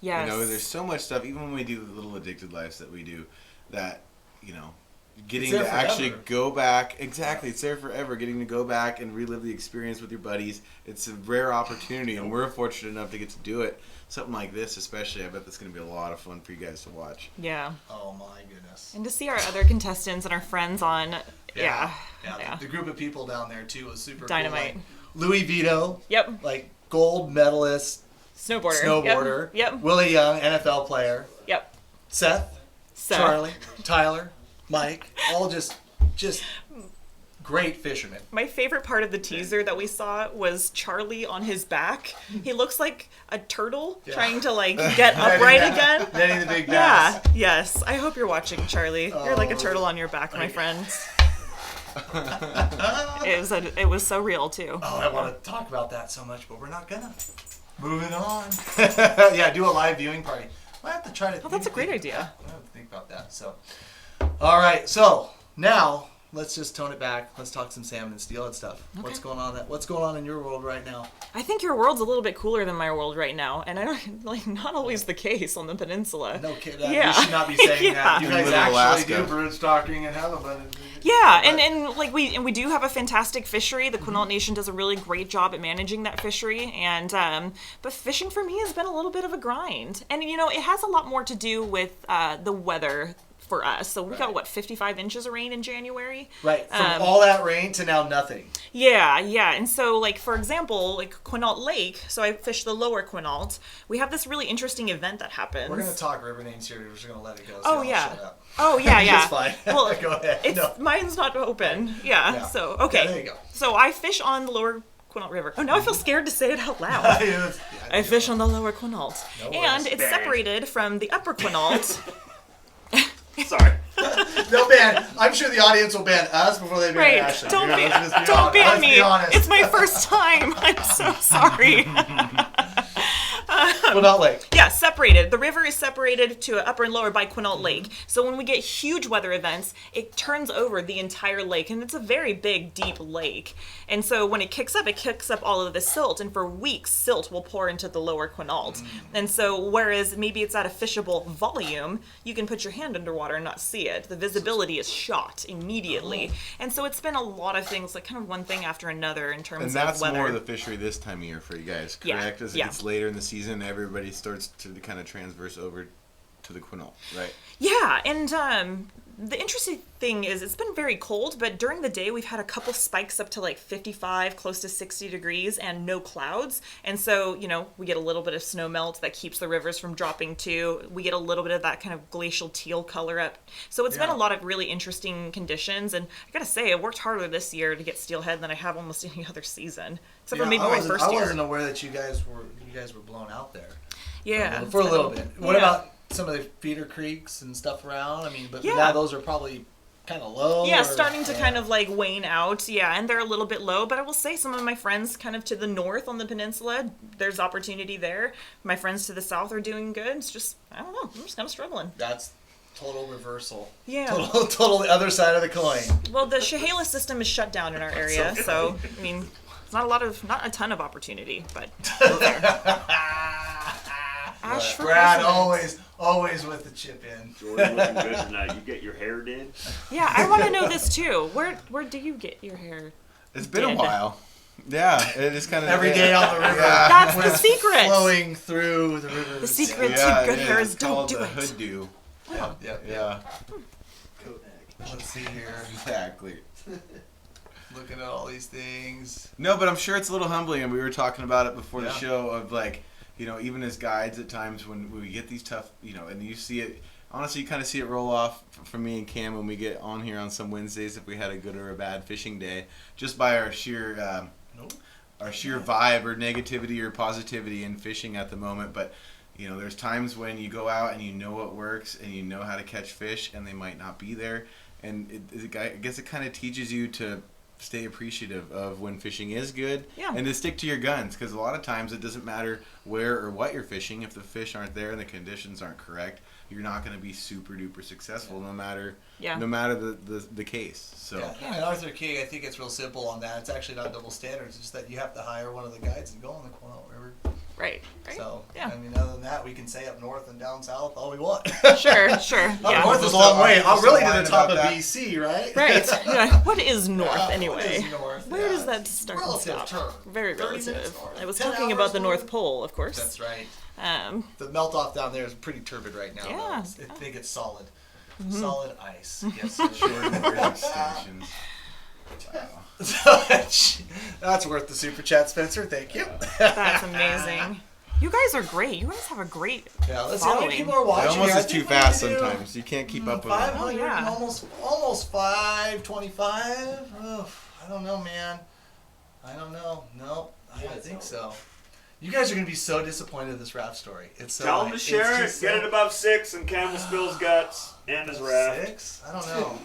Yes. You know, there's so much stuff, even when we do the little addicted lives that we do, that, you know, getting It's there to actually forever. go back, exactly, it's there forever, getting to go back and relive the experience with your buddies, it's a rare opportunity, and we're fortunate enough to get to do it. Something like this especially, I bet that's going to be a lot of fun for you guys to watch. Yeah. Oh my goodness. And to see our other contestants and our friends on, Yeah. yeah. The group of people down there too was super Dynamite. cool. Like Louis Vito, Yep. like gold medalist, Snowboarder. Yep. Yep. Willie Young, NFL player. Yep. Seth, Charlie, Tyler, Mike, all just great fishermen. My favorite part of the teaser that we saw was Charlie on his back. He looks like a turtle trying to like get upright again. Netting the big bass. Yeah. Yes. I hope you're watching, Charlie. You're like a turtle on your back, my friend. It was so real too. Oh, I want to talk about that so much, but we're not gonna. Moving on. Yeah, do a live viewing party. I have to try to. Oh, that's a great idea. I have to think about that. So, all right. So now let's just tone it back. Let's talk some salmon and steelhead stuff. Okay. What's going on? What's going on in your world right now? I think your world's a little bit cooler than my world right now, and I don't like not always the case on the peninsula. No kidding. Yeah. You should not be saying Yeah. that. You guys live in actually Alaska. do bird stalking and have a bunch. Yeah, and like we do have a fantastic fishery. The Quinault Nation does a really great job at managing that fishery, and but fishing for me has been a little bit of a grind, and you know it has a lot more to do with the weather for us. So we got 55 inches of rain in January. Right. From all that rain to now nothing. Yeah. And so, like, for example, like Quinault Lake, so I fish the lower Quinault, we have this really interesting event that happens. We're going to talk river names here. We're just going to let it go. So Oh, I'll yeah. Shut up. Oh, yeah. It's fine. Well, Go ahead. mine's not open. Yeah. So, okay. Yeah, there you go. So I fish on the lower Quinault River. Oh, now I feel scared to say it out loud. I fish on the lower Quinault. No And worries. it's separated from the upper Quinault. Sorry. They'll ban. I'm sure the audience will ban us before they ban Right. Ashley. Don't You know, ban let's just be don't honest. ban Let's me. be honest. It's my first time. I'm so sorry. Quinault Lake. Yeah, separated. The river is separated to upper and lower by Quinault Lake. So when we get huge weather events, it turns over the entire lake, and it's a very big, deep lake. And so when it kicks up all of the silt, and for weeks, silt will pour into the lower Quinault. And so whereas maybe it's at a fishable volume, you can put your hand underwater and not see it. The visibility is shot immediately. And so it's been a lot of things, like kind of one thing after another in terms And of that's weather. more of the fishery this time of year for you guys, Yeah, correct? As it yeah. gets later in the season, everybody starts to kind of transverse over to the Quinault, right? Yeah, and The interesting thing is it's been very cold, but during the day we've had a couple spikes up to like 55, close to 60 degrees and no clouds. And so, we get a little bit of snow melt that keeps the rivers from dropping too. We get a little bit of that kind of glacial teal color up. So it's been a lot of really interesting conditions. And I gotta say, I worked harder this year to get steelhead than I have almost any other season. Except for maybe my first year. I wasn't aware that you guys were blown out there. Yeah. For a little bit. What about some of the feeder creeks and stuff around? I mean, but now those are probably kind of low. Yeah, starting to kind of like wane out. Yeah, and they're a little bit low, but I will say some of my friends kind of to the north on the peninsula, there's opportunity there. My friends to the south are doing good. It's just, I don't know, I'm just kind of struggling. That's total reversal. Yeah. Total the other side of the coin. Well, the Chehalis system is shut down in our area, so, I mean, it's not a ton of opportunity, but Ash for Brad president. always with the chip in. Jordan looking good tonight. You get your hair did? Yeah, I want to know this too. Where do you get your hair? It's been a while. Yeah, it is kind of Every day on the river. That's the secret. Flowing through the river. The secret to good hair is it's don't called do the it. hood do. Yeah. Let's see here. Exactly. Looking at all these things. No, but I'm sure it's a little humbling, and we were talking about it before the show of like, even as guides at times when we get these tough, and you see it, honestly, you kind of see it roll off from me and Cam when we get on here on some Wednesdays if we had a good or a bad fishing day, just by our sheer vibe or negativity or positivity in fishing at the moment. But, there's times when you go out and you know what works and you know how to catch fish and they might not be there. And I guess it kind of teaches you to stay appreciative of when fishing is good and to stick to your guns, because a lot of times it doesn't matter where or what you're fishing. If the fish aren't there and the conditions aren't correct, you're not going to be super duper successful no matter the case. So and Arthur King, I think it's real simple on that. It's actually not double standards. It's just that you have to hire one of the guides and go on the Quinault River. Right. So I mean, other than that, we can say up north and down south all we want. Sure. Up north is a long way. I'm really to the top of BC, right? Right. What is north anyway? What is north? Where does that start relative and stop? term. Very 30 minutes relative. north. I was 10 talking about hours the north. North Pole, of course. That's right. Um, The melt off down there is pretty turbid right now. Yeah. Though. I think it's solid. Solid ice. Yes. short extensions. Wow. That's worth the super chat, Spencer. Thank you. That's amazing. You guys are great. You guys have a great Let's see how many following. people are It watching. almost here. I is too think we fast can do sometimes. You can't keep up with it. 500 yeah. almost 525. Oh, I don't know, man. I don't know. No, I don't think so. You guys are gonna be so disappointed with this Raft story. It's so, Tell him to share it. Get it above 6 and Campbell spills guts and his raft. 6? I don't know.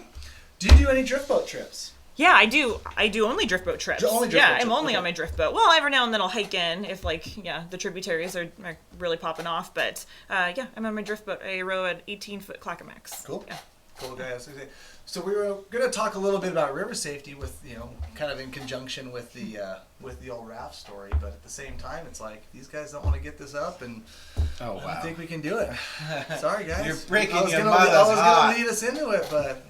Do you do any drift boat trips? Yeah, I do. I do only drift boat trips. Only drift yeah, boat I'm trips, only okay. on my drift boat. Well, every now and then I'll hike in if the tributaries are really popping off. But I'm on my drift boat. I row at 18-foot Clackamas. Cool. Yeah. Cool, guys. So we were going to talk a little bit about river safety with, kind of in conjunction with the old Raft story. But at the same time, it's like these guys don't want to get this up, and I think we can do it. Sorry, guys. You're breaking I was your gonna mother's going heart. to lead us into it, but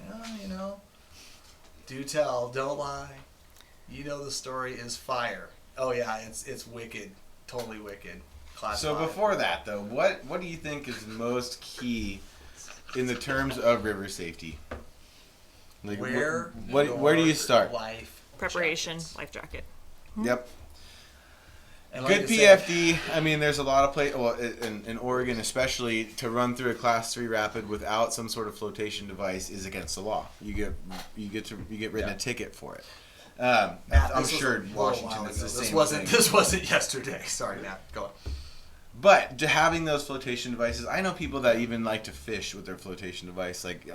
do tell, don't lie. The story is fire. Oh yeah, it's wicked, totally wicked. Class So 5. before that, though, what do you think is most key in the terms of river safety? Like, where do you start? Life Preparation, jackets. life jacket. Yep. And like Good I said- PFD. I mean, there's a lot of in Oregon especially, to run through a Class 3 rapid without some sort of flotation device is against the law. You get written a ticket for it. I'm this was sure a little Washington while is the ago. same thing. This wasn't yesterday. Sorry, Matt. Go on. But to having those flotation devices, I know people that even like to fish with their flotation device. Like,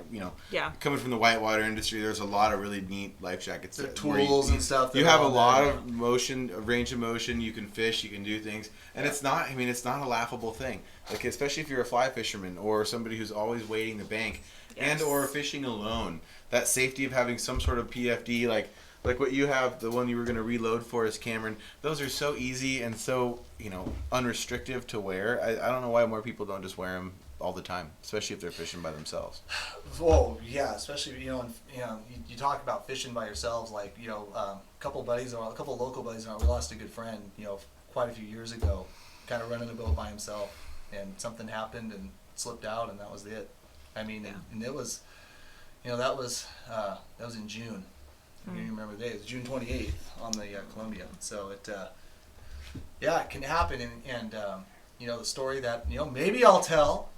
coming from the whitewater industry, there's a lot of really neat life jackets. The where tools and stuff that You are have a on lot there. of motion, a range of motion. You can fish, you can do things. And it's not a laughable thing. Like, especially if you're a fly fisherman or somebody who's always wading the bank and or fishing alone. That safety of having some sort of PFD, like what you have, the one you were going to reload for us, Cameron, those are so easy and so, unrestrictive to wear. I don't know why more people don't just wear them all the time, especially if they're fishing by themselves. Oh yeah, especially you talk about fishing by yourselves. Like a couple local buddies. We lost a good friend. Quite a few years ago, kind of running a boat by himself, and something happened and slipped out, and that was it. I mean, and it was. that was in June. I can't remember the day. It was June 28th on the Columbia. So it can happen. And the story that maybe I'll tell.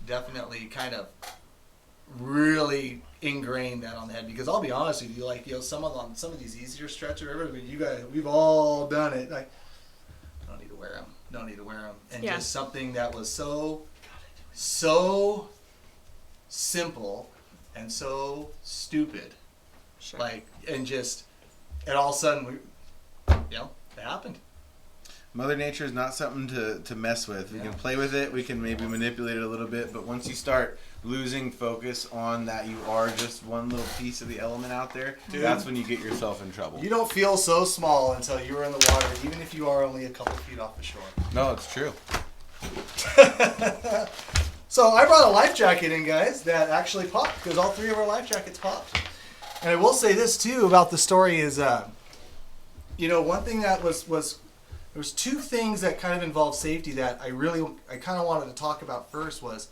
Definitely kind of really ingrained that on the head, because I'll be honest with you, some of these easier stretch or whatever, you guys, we've all done it. Like, don't need to wear them. And just something that was so simple and so stupid, Sure. and all of a sudden it happened. Mother Nature is not something to mess with. We can play with it. We can maybe manipulate it a little bit. But once you start losing focus on that you are just one little piece of the element out there, that's when you get yourself in trouble. You don't feel so small until you're in the water, even if you are only a couple feet off the shore. No, it's true. So I brought a life jacket in, guys, that actually popped, because all 3 of our life jackets popped. And I will say this, too, about the story is, one thing that was there's 2 things that kind of involve safety that I kind of wanted to talk about first. Was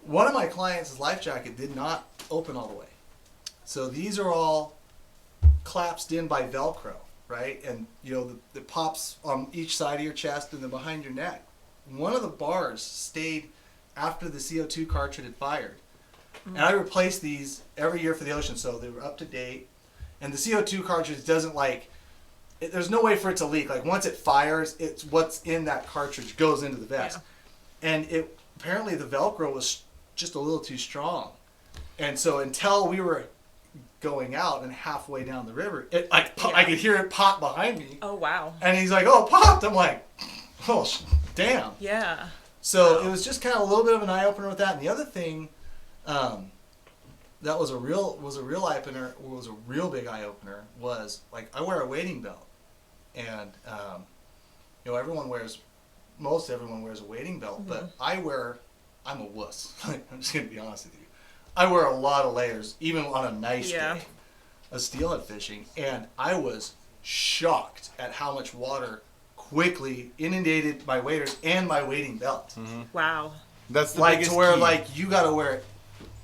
one of my clients' life jacket did not open all the way. So these are all collapsed in by Velcro, right? And, the pops on each side of your chest and then behind your neck. One of the bars stayed after the CO2 cartridge had fired. And I replaced these every year for the ocean, so they were up to date. And the CO2 cartridge doesn't there's no way for it to leak. Like, once it fires, it's what's in that cartridge goes into the vest. Yeah. And apparently the Velcro was just a little too strong. And so until we were going out and halfway down the river, I could hear it pop behind me. Oh, wow. And he's like, "Oh, it popped." I'm like, "Oh, damn." Yeah. So it was just kind of a little bit of an eye-opener with that. And the other thing that was a real eye-opener, was a real big eye-opener, was, I wear a wading belt. And, most everyone wears a wading belt, but I'm a wuss. I'm just going to be honest with you. I wear a lot of layers, even on a nice day of steelhead fishing. And I was shocked at how much water quickly inundated my waders and my wading belt. Mm-hmm. Wow. That's the biggest to where, key. you got to wear it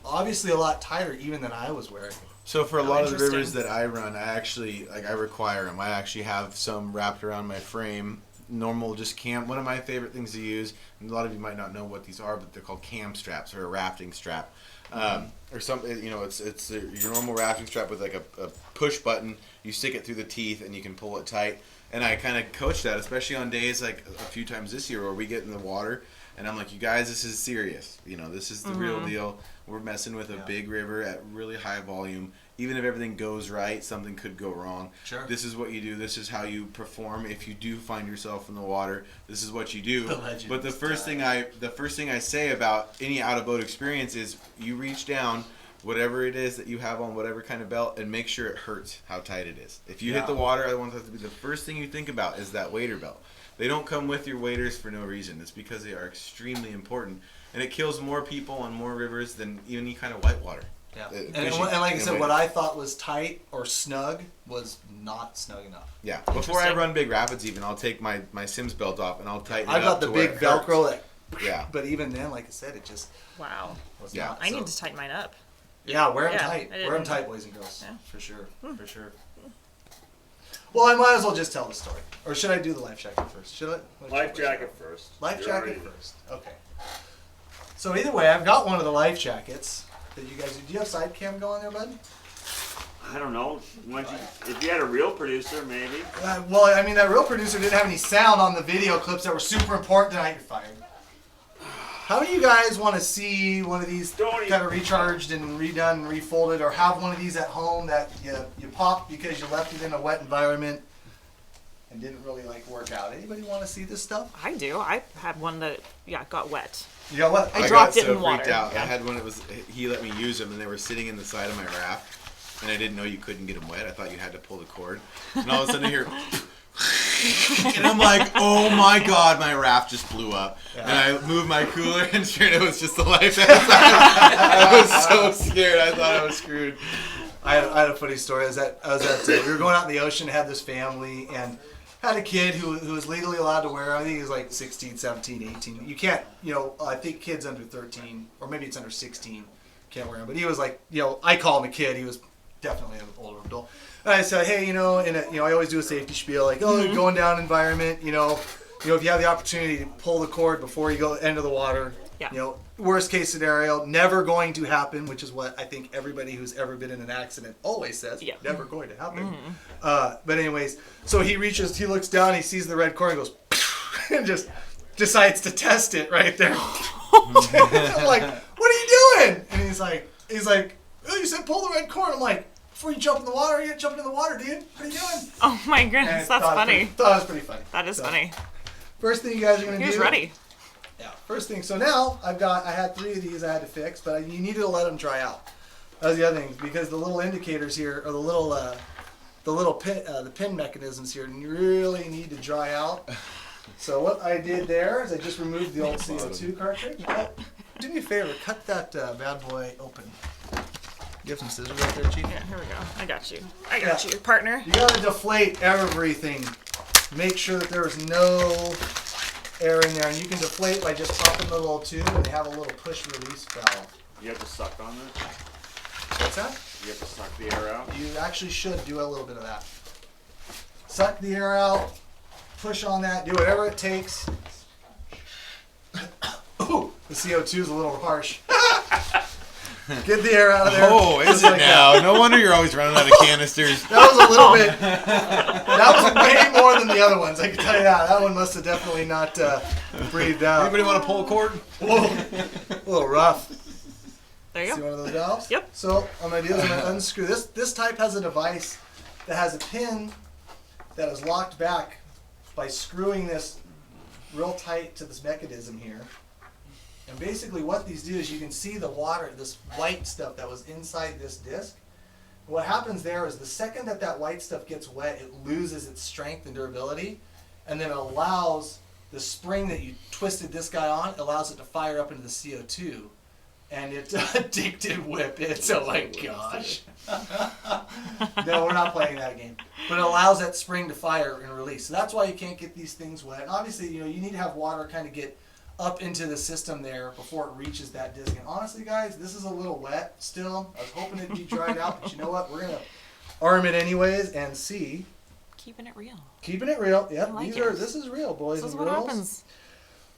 obviously a lot tighter even than I was wearing it. So for a lot of the rivers that I run, I require them. I actually have some wrapped around my frame. Normal, just cam. One of my favorite things to use, and a lot of you might not know what these are, but they're called cam straps, or a rafting strap, or something. It's your normal rafting strap with a push button. You stick it through the teeth, and you can pull it tight. And I kind of coach that, especially on days like a few times this year where we get in the water, and I'm like, "You guys, this is serious. This is the real deal. We're messing with a big river at really high volume. Even if everything goes right, something could go wrong. Sure. This is what you do. This is how you perform. If you do find yourself in the water, this is what you do." But the first thing I say about any out of boat experience is you reach down, whatever it is that you have on, whatever kind of belt, and make sure it hurts how tight it is. If you hit the water, I want that to be the first thing you think about is that wader belt. They don't come with your waders for no reason. It's because they are extremely important, and it kills more people on more rivers than any kind of whitewater. Yeah, and like I said, what I thought was tight or snug was not snug enough. Yeah, before I run big rapids, even I'll take my Sims belt off and I'll tighten it up. I've got the big Velcro that. Yeah. But even then, like I said, it just. Wow. Was not, I need to tighten mine up. Yeah, wear them tight. Wear them tight, boys and girls. Yeah. For sure. For sure. Well, I might as well just tell the story. Or should I do the life jacket first? Should I? Life jacket first. Life jacket first. Okay. So either way, I've got one of the life jackets that you guys. Do you have side cam going there, bud? I don't know. If you had a real producer, maybe. Well, I mean, that real producer didn't have any sound on the video clips that were super important tonight. You're fired. How do you guys want to see one of these kind of recharged and redone and refolded, or have one of these at home that you popped because you left it in a wet environment and didn't really work out? Anybody want to see this stuff? I do. I had one that got wet. You got what? I dropped it in water. Freaked out. Yeah. I had one that he let me use them, and they were sitting in the side of my raft, and I didn't know you couldn't get them wet. I thought you had to pull the cord, and all of a sudden I hear. And I'm like, oh my god, my raft just blew up. Yeah. And I moved my cooler, and sure, it was just the life jacket. I was so scared. I thought I was screwed. I had a funny story. I was at we were going out in the ocean, had this family, and had a kid who was legally allowed to wear them. I think he was like 16, 17, 18. You can't, I think kids under 13, or maybe it's under 16, can't wear them. But he was like, I call him a kid. He was definitely an older adult. And I said, hey, I always do a safety spiel, like, going down environment, if you have the opportunity to pull the cord before you go into the water, worst case scenario, never going to happen, which is what I think everybody who's ever been in an accident always says, never going to happen. But anyways, so he looks down, he sees the red cord and goes, and just decides to test it right there. I'm like, what are you doing? And he's like, oh, you said pull the red cord. I'm like, before you jump in the water, you jumping in the water, dude. What are you doing? Oh my goodness, that's funny. Thought it was pretty funny. That is funny. First thing you guys are gonna do. He was ready. Yeah. First thing. So now I had 3 of these I had to fix, but you needed to let them dry out. That was the other thing, because the little indicators here, or the pin mechanisms here, really need to dry out. So what I did there is I just removed the old CO2 cartridge. Do me a favor, cut that bad boy open. You have some scissors right there, Chief? Yeah, here we go. I got you. I got you, partner. You gotta deflate everything. Make sure that there's no air in there. And you can deflate by just popping the little tube, and they have a little push release valve. You have to suck on it? What's that? You have to suck the air out? You actually should do a little bit of that. Suck the air out, push on that, do whatever it takes. Ooh, the CO2 is a little harsh. Get the air out of there. Oh, is it now? No wonder you're always running out of canisters. That was a little bit. That was way more than the other ones. I can tell you that. That one must have definitely not breathed out. Anybody want to pull a cord? Whoa, a little rough. There you See go. one of those valves? Yep. So what I'm gonna do is I'm gonna unscrew this. This type has a device that has a pin that is locked back by screwing this real tight to this mechanism here. And basically what these do is you can see the water, this white stuff that was inside this disc. What happens there is the second that white stuff gets wet, it loses its strength and durability, and then it allows the spring that you twisted this guy on, allows it to fire up into the CO2. And it's addictive whip. It's, oh my gosh. No, we're not playing that game. But it allows that spring to fire and release. So that's why you can't get these things wet. And obviously, you need to have water kind of get up into the system there before it reaches that disc. And honestly, guys, this is a little wet still. I was hoping it'd be dried out, but you know what? We're going to arm it anyways and see. Keeping it real. Keeping it real. Yep, like this is real, boys This is and what girls.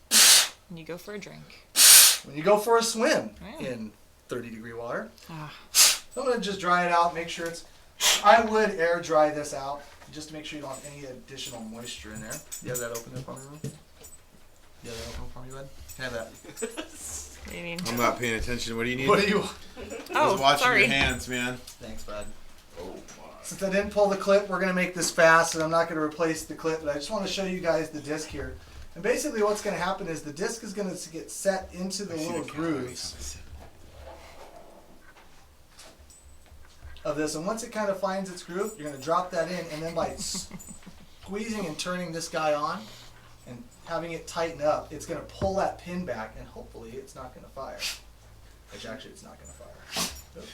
happens when you go for a drink. When you go for a swim Yeah. in 30-degree water. Ah. So I'm going to just dry it out, make sure it's... I would air dry this out, just to make sure you don't have any additional moisture in there. You have that open there for me, Ruben? You have that open for me, bud? Can I have that? What do you mean? I'm not paying attention. What do you need? What do you... I was watching sorry. your hands, man. Thanks, bud. Oh my. Since I didn't pull the clip, we're going to make this fast, and I'm not going to replace the clip, but I just want to show you guys the disc here. And basically what's going to happen is the disc is going to get set into the little grooves of this. And once it kind of finds its groove, you're going to drop that in, and then by squeezing and turning this guy on and having it tighten up, it's going to pull that pin back, and hopefully it's not going to fire. Which actually it's not going to fire. Oops.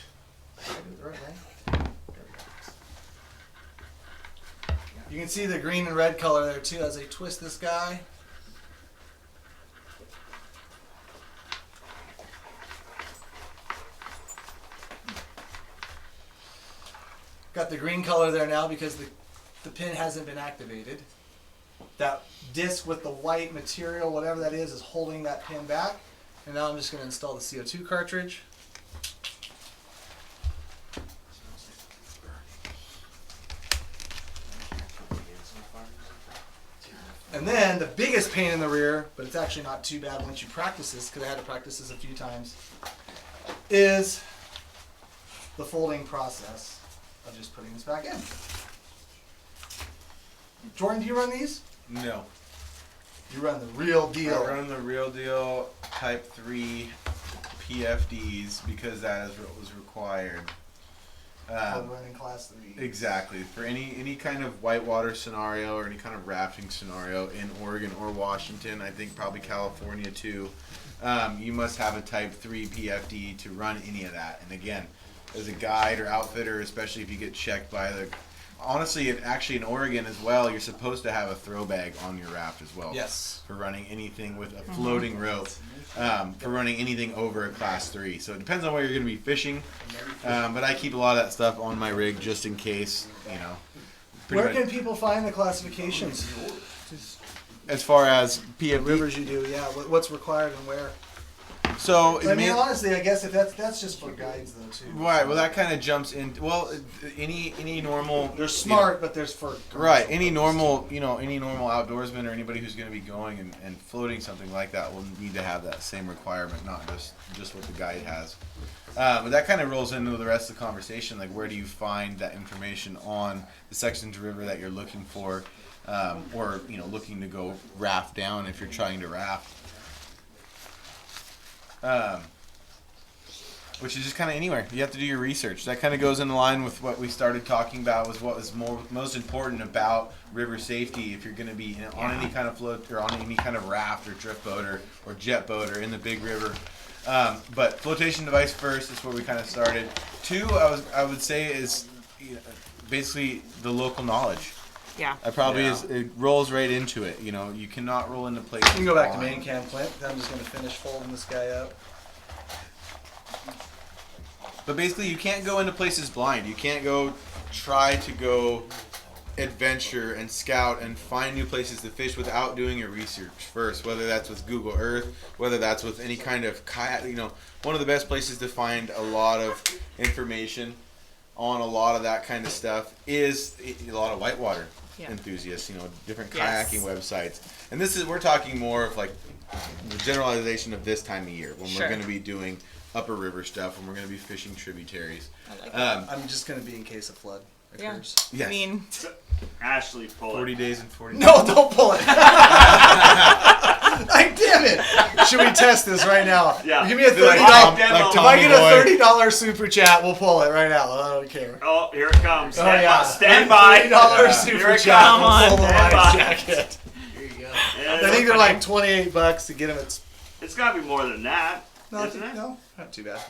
Did I do it the right way? There we go. You can see the green and red color there too as I twist this guy. Got the green color there now because the pin hasn't been activated. That disc with the white material, whatever that is holding that pin back. And now I'm just going to install the CO2 cartridge. And then the biggest pain in the rear, but it's actually not too bad once you practice this, because I had to practice this a few times, is the folding process of just putting this back in. Jordan, do you run these? No. You run the real deal. I run the real deal Type 3 PFDs because that is what was required. Running class 3. Exactly. For any kind of whitewater scenario or any kind of rafting scenario in Oregon or Washington, I think probably California too, you must have a Type 3 PFD to run any of that. And again, as a guide or outfitter, especially if you get checked by honestly, actually in Oregon as well, you're supposed to have a throw bag on your raft as well. Yes. For running anything with a floating rope, for running anything over a class 3. So it depends on where you're going to be fishing, but I keep a lot of that stuff on my rig just in case, you know. Where can people find the classifications? As far as The PFD, rivers you do, yeah. What's required and where? so I mean, honestly, I guess if that's just for guides though too. right. Well, that kind of jumps in. Well, any normal. They're smart, but there's for Right. Any normal outdoorsman or anybody who's going to be going and floating something like that will need to have that same requirement, not just what the guide has. But that kind of rolls into the rest of the conversation. Like, where do you find that information on the sections of river that you're looking for, or looking to go raft down if you're trying to raft. Which is just kind of anywhere. You have to do your research. That kind of goes in line with what we started talking about, was what was most important about river safety if you're going to be on any kind of float or on any kind of raft or drift boat or jet boat or in the big river. But flotation device first is where we kind of started. 2, I would say, is basically the local knowledge. Yeah. It rolls right into it. You cannot roll into places. You can go back to main cam, Clint. I'm just going to finish folding this guy up. But basically, you can't go into places blind. You can't try to go adventure and scout and find new places to fish without doing your research first, whether that's with Google Earth, whether that's with any kind of kayak. One of the best places to find a lot of information on a lot of that kind of stuff is a lot of whitewater enthusiasts, different kayaking websites. And we're talking more of like the generalization of this time of year when we're going to be doing upper river stuff, when we're going to be fishing tributaries. I like that. I'm just going to be in case a flood occurs. Yes. I mean, Ashley, pull 40 it. days and 40 No, don't pull it. Like, damn it. Should we test this right now? Yeah. Give me a $30. If I get a $30 super chat, we'll pull it right now. I don't care. Oh, here it comes. Stand $30 by. super Here it chat. comes. We'll pull the Stand life by. jacket. Here you go. I think they're like $28 to get them. It's got to be more than that, isn't it? No, not too bad.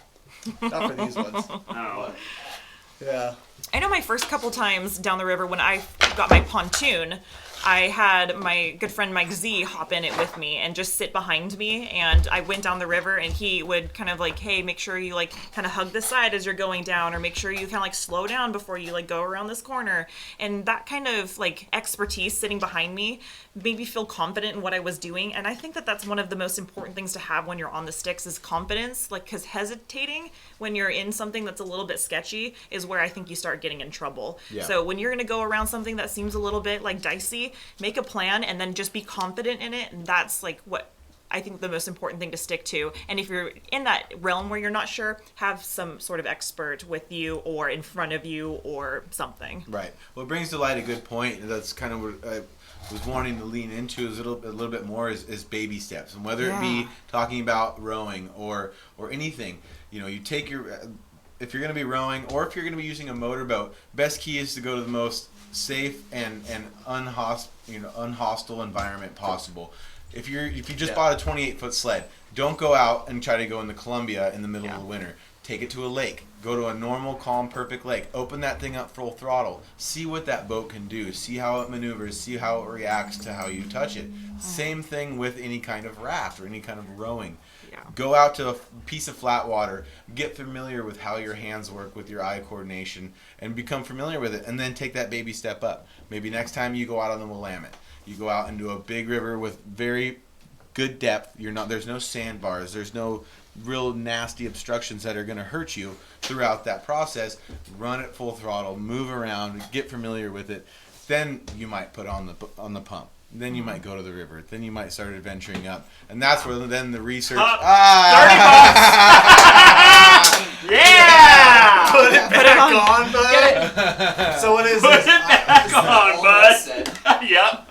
Not for these ones. Oh. Yeah. I know my first couple times down the river when I got my pontoon, I had my good friend Mike Z hop in it with me and just sit behind me, and I went down the river and he would kind of like, hey, make sure you like kind of hug the side as you're going down, or make sure you kind of like slow down before you like go around this corner. And that kind of like expertise sitting behind me made me feel confident in what I was doing. And I think that that's one of the most important things to have when you're on the sticks is confidence, like, because hesitating when you're in something that's a little bit sketchy is where I think you start getting in trouble. Yeah. So when you're going to go around something that seems a little bit like dicey, make a plan and then just be confident in it. And that's like what I think the most important thing to stick to. And if you're in that realm where you're not sure, have some sort of expert with you or in front of you or something. Right. Well, it brings to light a good point. That's kind of what I was wanting to lean into a little bit more is baby steps. And whether it be talking about rowing or anything, you take if you're going to be rowing or if you're going to be using a motorboat, best key is to go to the most safe and unhostile environment possible. If you just bought a 28-foot sled, don't go out and try to go into Columbia in the middle of the winter. Take it to a lake. Go to a normal, calm, perfect lake. Open that thing up full throttle. See what that boat can do. See how it maneuvers. See how it reacts to how you touch it. Same thing with any kind of raft or any kind of rowing. Yeah. Go out to a piece of flat water. Get familiar with how your hands work with your eye coordination and become familiar with it. And then take that baby step up. Maybe next time you go out on the Willamette. You go out into a big river with very good depth. There's no sandbars. There's no real nasty obstructions that are going to hurt you throughout that process. Run it full throttle, move around, get familiar with it. Then you might put on the pump. Then you might go to the river. Then you might start adventuring up, and that's where then the research. $30. Yeah. Put it back on, bud. So what is Put this? it back on, bud. Yep.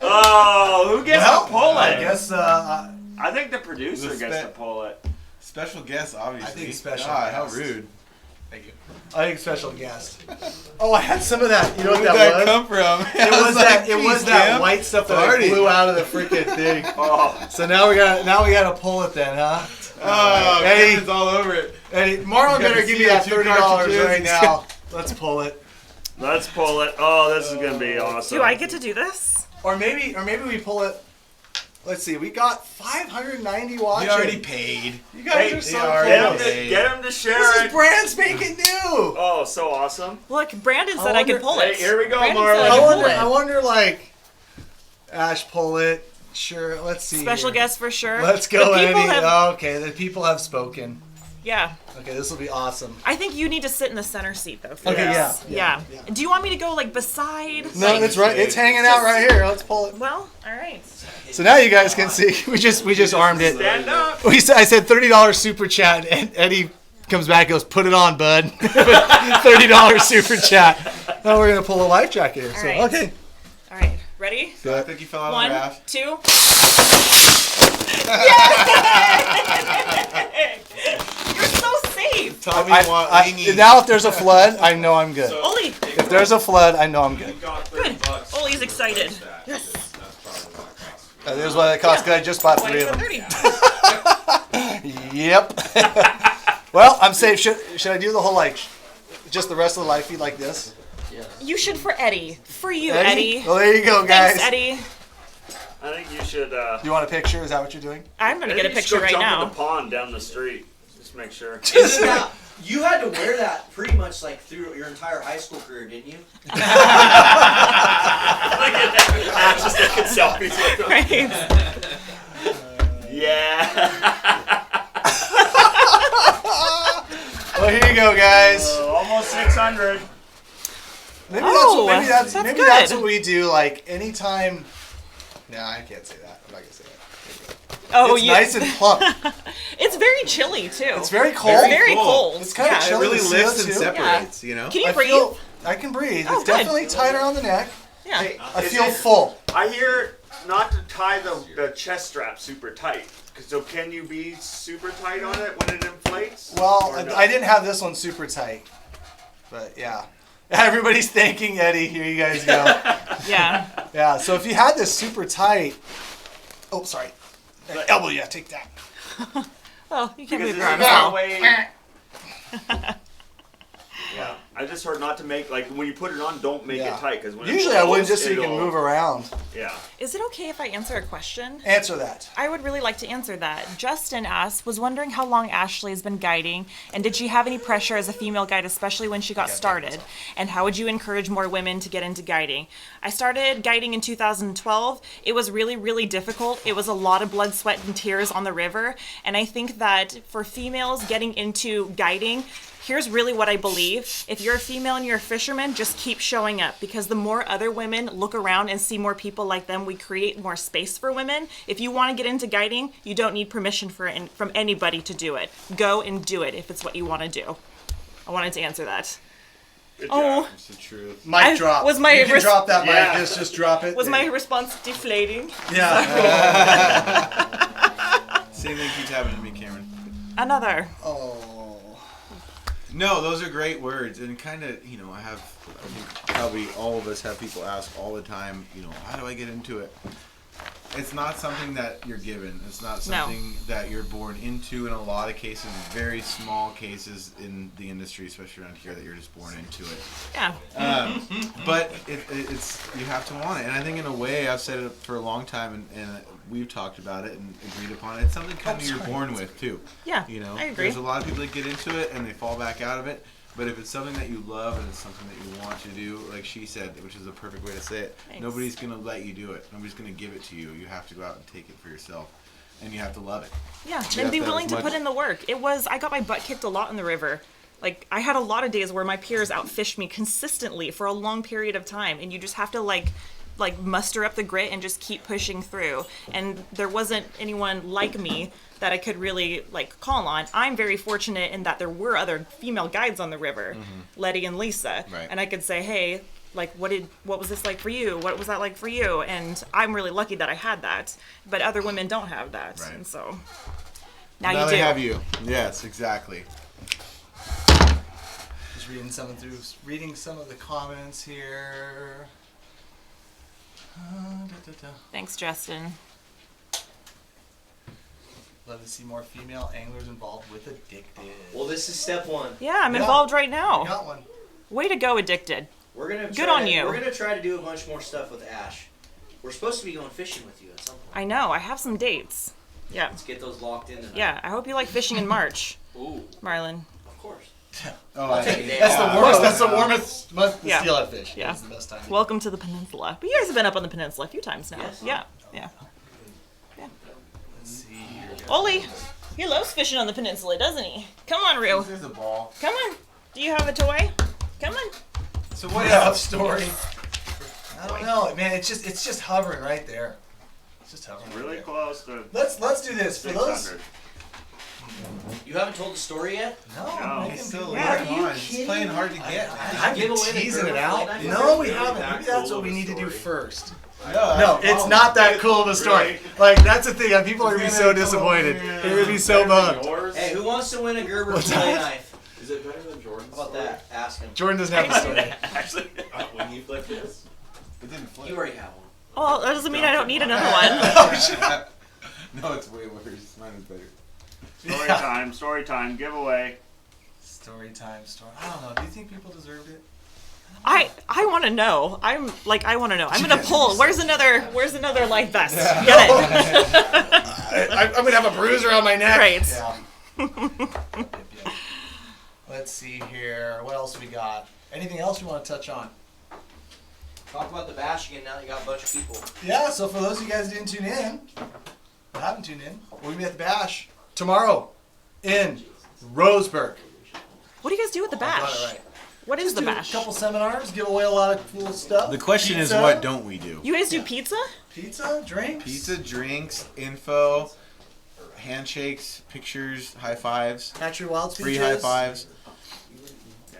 Oh, who gets to pull it? I guess. I think the producer The gets spe- to pull it. Special guest, obviously. I think special God, how guest. rude. Thank you. I think special guest. Oh, I had some of that. You know Where what did that that was? come from? It was that white stuff that Party. blew out of the freaking thing. Oh, So now we gotta pull it then, huh? Oh, Eddie. Kevin's all over it. Eddie, Marlon You got better the give me that CO2 $30 right cartridges. now. Let's pull it. Let's pull it. Oh, this is gonna be awesome. Do I get to do this? Or maybe we pull it. Let's see. We got 590 watching. We already paid. You guys are so cool. Get him to share This it. is brand spanking new. Oh, so awesome. Look, Brandon said I could pull Hey, it. here we go, Brandon Marlon. said I I could wonder. pull it. I wonder. Like, Ash, pull it. Sure. Let's see. Special here. guest for sure. Let's go, The people Eddie. have- Okay, the people have spoken. Yeah. Okay, this will be awesome. I think you need to sit in the center seat though. For Okay, this. yeah. Do you want me to go like beside? No, like, it's right. It's hanging out right here. Let's pull it. Well, all right. So now you guys can see. We just armed it. Stand up. I said $30 super chat, and Eddie comes back and goes, "Put it on, bud." $30 super chat. Now we're gonna pull a life jacket here. So right. okay. All right. Ready? So I think you fell out of One, the raft. 2. You're so safe. Tell me what we need. Now if there's a flood, I know I'm good. Oli, If there's a flood, I know I'm good. good. Oli's excited. Yes. That is what it costs. 'Cause I just bought 3 20 of for them. 30. Yep. Well, I'm safe. Should I do the whole just the rest of the life feed like this? You should for Eddie. For you, Eddie. Well, there you go, guys. Thanks, Eddie. I think you should. You want a picture? Is that what you're doing? I'm gonna maybe get a you should picture go right jump now. in the pond down the street. Just make sure. Isn't that, you had to wear that pretty much like through your entire high school career, didn't you? Just taking selfies with them. Right. Yeah. Well, here you go, guys. Almost 600. Maybe Oh, that's that's maybe good. that's what we do. Like anytime. No, I can't say that. I'm not gonna say that. Oh, It's yeah. nice and plump. It's very chilly too. It's very cold. It's very cold. cold. It's kind of Yeah. It chilly. really to lifts see and too. separates, you know? Can you I breathe? I can breathe. Oh, It's good. definitely tight around the neck. Yeah. I Is feel it- full. I hear not to tie the chest strap super tight. So can you be super tight on it when it inflates? Well, Or no? I didn't have this one super tight, but yeah. Everybody's thanking Eddie. Here you guys go. Yeah. Yeah. So if you had this super tight, oh sorry, elbow. Yeah, take that. Oh, you can't Because move this your is arms the now. way. Yeah, I just heard not to make when you put it on, don't make Yeah. it tight because Usually I wouldn't, just so you can move around. Yeah. Is it okay if I answer a question? Answer that. I would really like to answer that. Justin asked, was wondering how long Ashley has been guiding, and did she have any pressure as a female guide, especially when she got started? And how would you encourage more women to get into guiding? I started guiding in 2012. It was really, really difficult. It was a lot of blood, sweat, and tears on the river. And I think that for females getting into guiding, here's really what I believe. If you're a female and you're a fisherman, just keep showing up, because the more other women look around and see more people like them, we create more space for women. If you want to get into guiding, you don't need permission from anybody to do it. Go and do it if it's what you want to do. I wanted to answer that. Good Oh, job. It's the truth. Mic drop. was my you can drop that Yeah. mic. Just drop it. was my response deflating? Yeah. Same thing keeps happening to me, Cameron. Another. Oh. No, those are great words, and kind of, I think probably all of us have people ask all the time, how do I get into it? It's not something that you're given. It's not something that you're born into. In a lot of cases, very small cases in the industry, especially around here, that you're just born into it. Yeah. But it's you have to want it, and I think in a way, I've said it for a long time, and we've talked about it and agreed upon it. It's something kind of you're born with too. Yeah, I agree. There's a lot of people that get into it and they fall back out of it. But if it's something that you love and it's something that you want to do, like she said, which is the perfect way to say it, Thanks. nobody's going to let you do it. Nobody's going to give it to you. You have to go out and take it for yourself. And you have to love it. Yeah, You and have be to have willing as to much- put in the work. I got my butt kicked a lot in the river. Like, I had a lot of days where my peers outfished me consistently for a long period of time, and you just have to like muster up the grit and just keep pushing through. And there wasn't anyone like me that I could really call on. I'm very fortunate in that there were other female guides on the river, Letty and Lisa, Right. and I could say, hey, what was this like for you? What was that like for you? And I'm really lucky that I had that, but other women don't have that. Right. And so now Now you they do. have you. Yes, exactly. Just reading some of the comments here. Thanks, Justin. Love to see more female anglers involved with Addicted. Well, this is step one. Yeah, I'm Yeah. involved right I now. got one. Way to go, Addicted. We're gonna Good on you. We're gonna try to do a bunch more stuff with Ash. We're supposed to be going fishing with you at some point. I know. I have some dates. Yeah. Let's get those locked in tonight. Yeah. I hope you like fishing in March, Ooh, Marlon. of course. Oh, Take a day That's off. the warmest. That's the warmest month to Yeah. steelhead fish. Yeah. It's the best time. Welcome to the peninsula. But you guys have been up on the peninsula a few times now. Yes. Yeah. Yeah. Let's see here. Oli, he loves fishing on the peninsula, doesn't he? Come on, Rue. There's a ball. Come on. Do you have a toy? Come on. So what is the story? I don't know, man. It's just hovering right there. It's just hovering. Really right close to there. Let's do this for those. 600. You haven't told the story yet? No, No. I'm making He's still people- working Are you on it. It's kidding playing me? hard to get, man. I've Give been away the teasing it Gerber out. flight No, we Really haven't. that Maybe that's cool what we of a need to do story. first. No, No, it's not that cool of a story. Really? Like, that's the thing. People are gonna be so disappointed. They're gonna be so bummed. Yours? Hey, who wants to win a Gerber What's fillet that? knife? Is it better than Jordan's? How about that? Ask him. Jordan doesn't have the story. Actually, When you flip this? It didn't flip. You already have one. Well, that doesn't mean I don't need another one. No, it's way worse. Mine is better. story Yeah. time, story time, giveaway. Story time, story. I don't know. Do you think people deserved it? I want to know. I want to know. I'm gonna pull. Where's another life vest? Get it. I'm gonna have a bruise around my neck. Right. Yeah. Yep. Let's see here. What else we got? Anything else you want to touch on? Talk about the bash again now that you got a bunch of people. Yeah. So for those of you guys who didn't tune in, or haven't tuned in, we're gonna be at the bash tomorrow in Roseburg. What do you guys do with the I got bash? it right. What is the Do bash? A couple seminars, give away a lot of cool stuff. The question is, Pizza, what don't we do? You guys do pizza? Pizza, drinks. Pizza, drinks, info, handshakes, pictures, high fives, Hatchery Wild free speeches. high fives.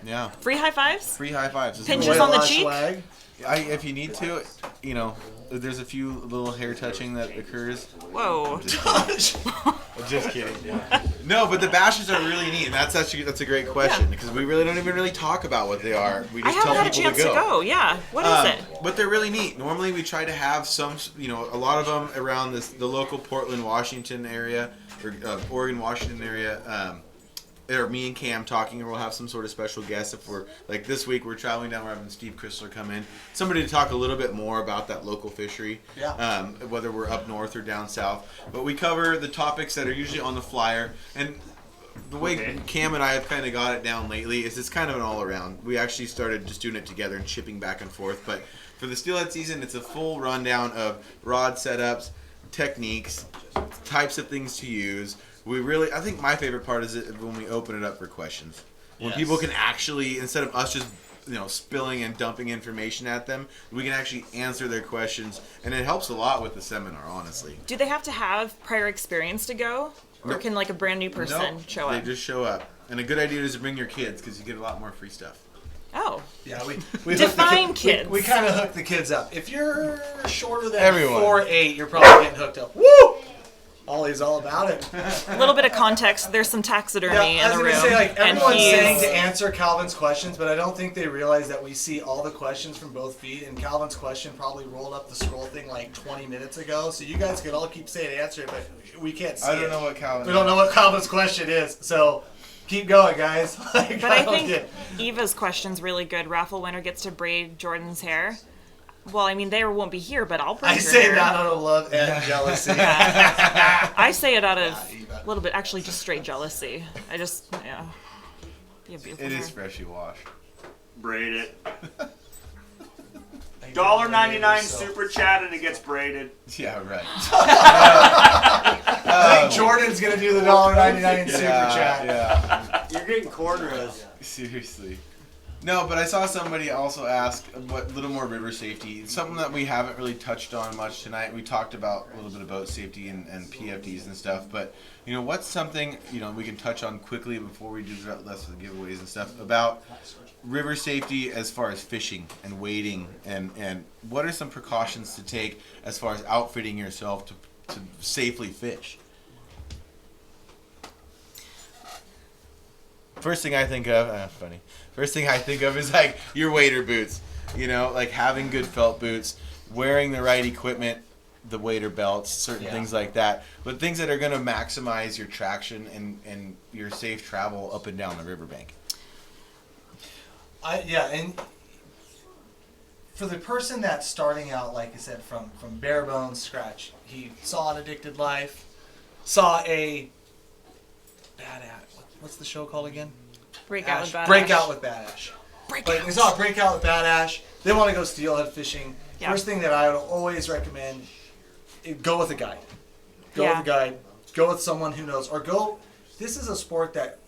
Yeah, Free high fives? free high fives. This is Pinches the way- on the White cheek? swag. if you need to, you know, there's a few little hair touching that occurs. Whoa. Just kidding. No, but the bashes are really neat, and that's a great question because we really don't even really talk about what they are. We I just haven't tell had a people chance to go. Yeah. What is it? But they're really neat. Normally we try to have some, a lot of them around the local Portland, Washington area, or Oregon, Washington area. Or me and Cam talking, or we'll have some sort of special guest. If we're like this week, we're traveling down, we're having Steve Chrysler come in, somebody to talk a little bit more about that local fishery. Yeah. Whether we're up north or down south, but we cover the topics that are usually on the flyer. And the way Cam and I have kind of got it down lately is it's kind of an all around. We actually started just doing it together and shipping back and forth. But for the steelhead season, it's a full rundown of rod setups, techniques, types of things to use. I think my favorite part is when we open it up for questions. When people can actually, instead of us just, spilling and dumping information at them, we can actually answer their questions. And it helps a lot with the seminar, honestly. Do they have to have prior experience to go? Or Nope. can like a brand new person Nope, show up? They just show up. And a good idea is to bring your kids because you get a lot more free stuff. Oh. Yeah, we hook the Define kids. We kind of hook the kids up. If you're shorter than Everyone. 4'8", you're probably getting hooked up. Woo! Ollie's all about it. A little bit of context. There's some taxidermy I was in the gonna room. say, like, and everyone's he's- saying to answer Calvin's questions, but I don't think they realize that we see all the questions from both feed, and Calvin's question probably rolled up the scroll thing like 20 minutes ago, so you guys could all keep saying answer it, but we can't see it. what Calvin. We don't know what Calvin's question is, so keep going, guys. Like, But I don't think get- Eva's question's really good. Raffle winner gets to braid Jordan's hair. Well, I mean, they won't be here, but I'll braid I your say hair. that out of love and jealousy. I say it out of Eva. a little bit, actually, just straight jealousy. You have beautiful It hair. is freshly washed. Braid it. $1.99 super chat and it gets braided. Yeah, right. I think Jordan's gonna do the $1.99 super chat. Yeah. You're getting cornrows. Seriously. No, but I saw somebody also ask what little more river safety. It's something that we haven't really touched on much tonight. We talked about a little bit of boat safety and PFDs and stuff, but what's something we can touch on quickly before we do the rest of the giveaways and stuff about river safety as far as fishing and wading and what are some precautions to take as far as outfitting yourself to safely fish? First thing I think of, First thing I think of is like your wader boots, like having good felt boots, wearing the right equipment, the wader belts, certain things like that, but things that are going to maximize your traction and your safe travel up and down the riverbank. And for the person that's starting out, like I said, from bare bones scratch, he saw An Addicted Life, saw a what's the show called again? Breakout with Bad Breakout Ash. with Bad Ash. Breakout. But they saw Breakout with Bad Ash. They want to go steelhead fishing. Yeah. First thing that I would always recommend, go with a guide. Go Yeah. with a guide. Go with someone who knows. Or go. This is a sport that,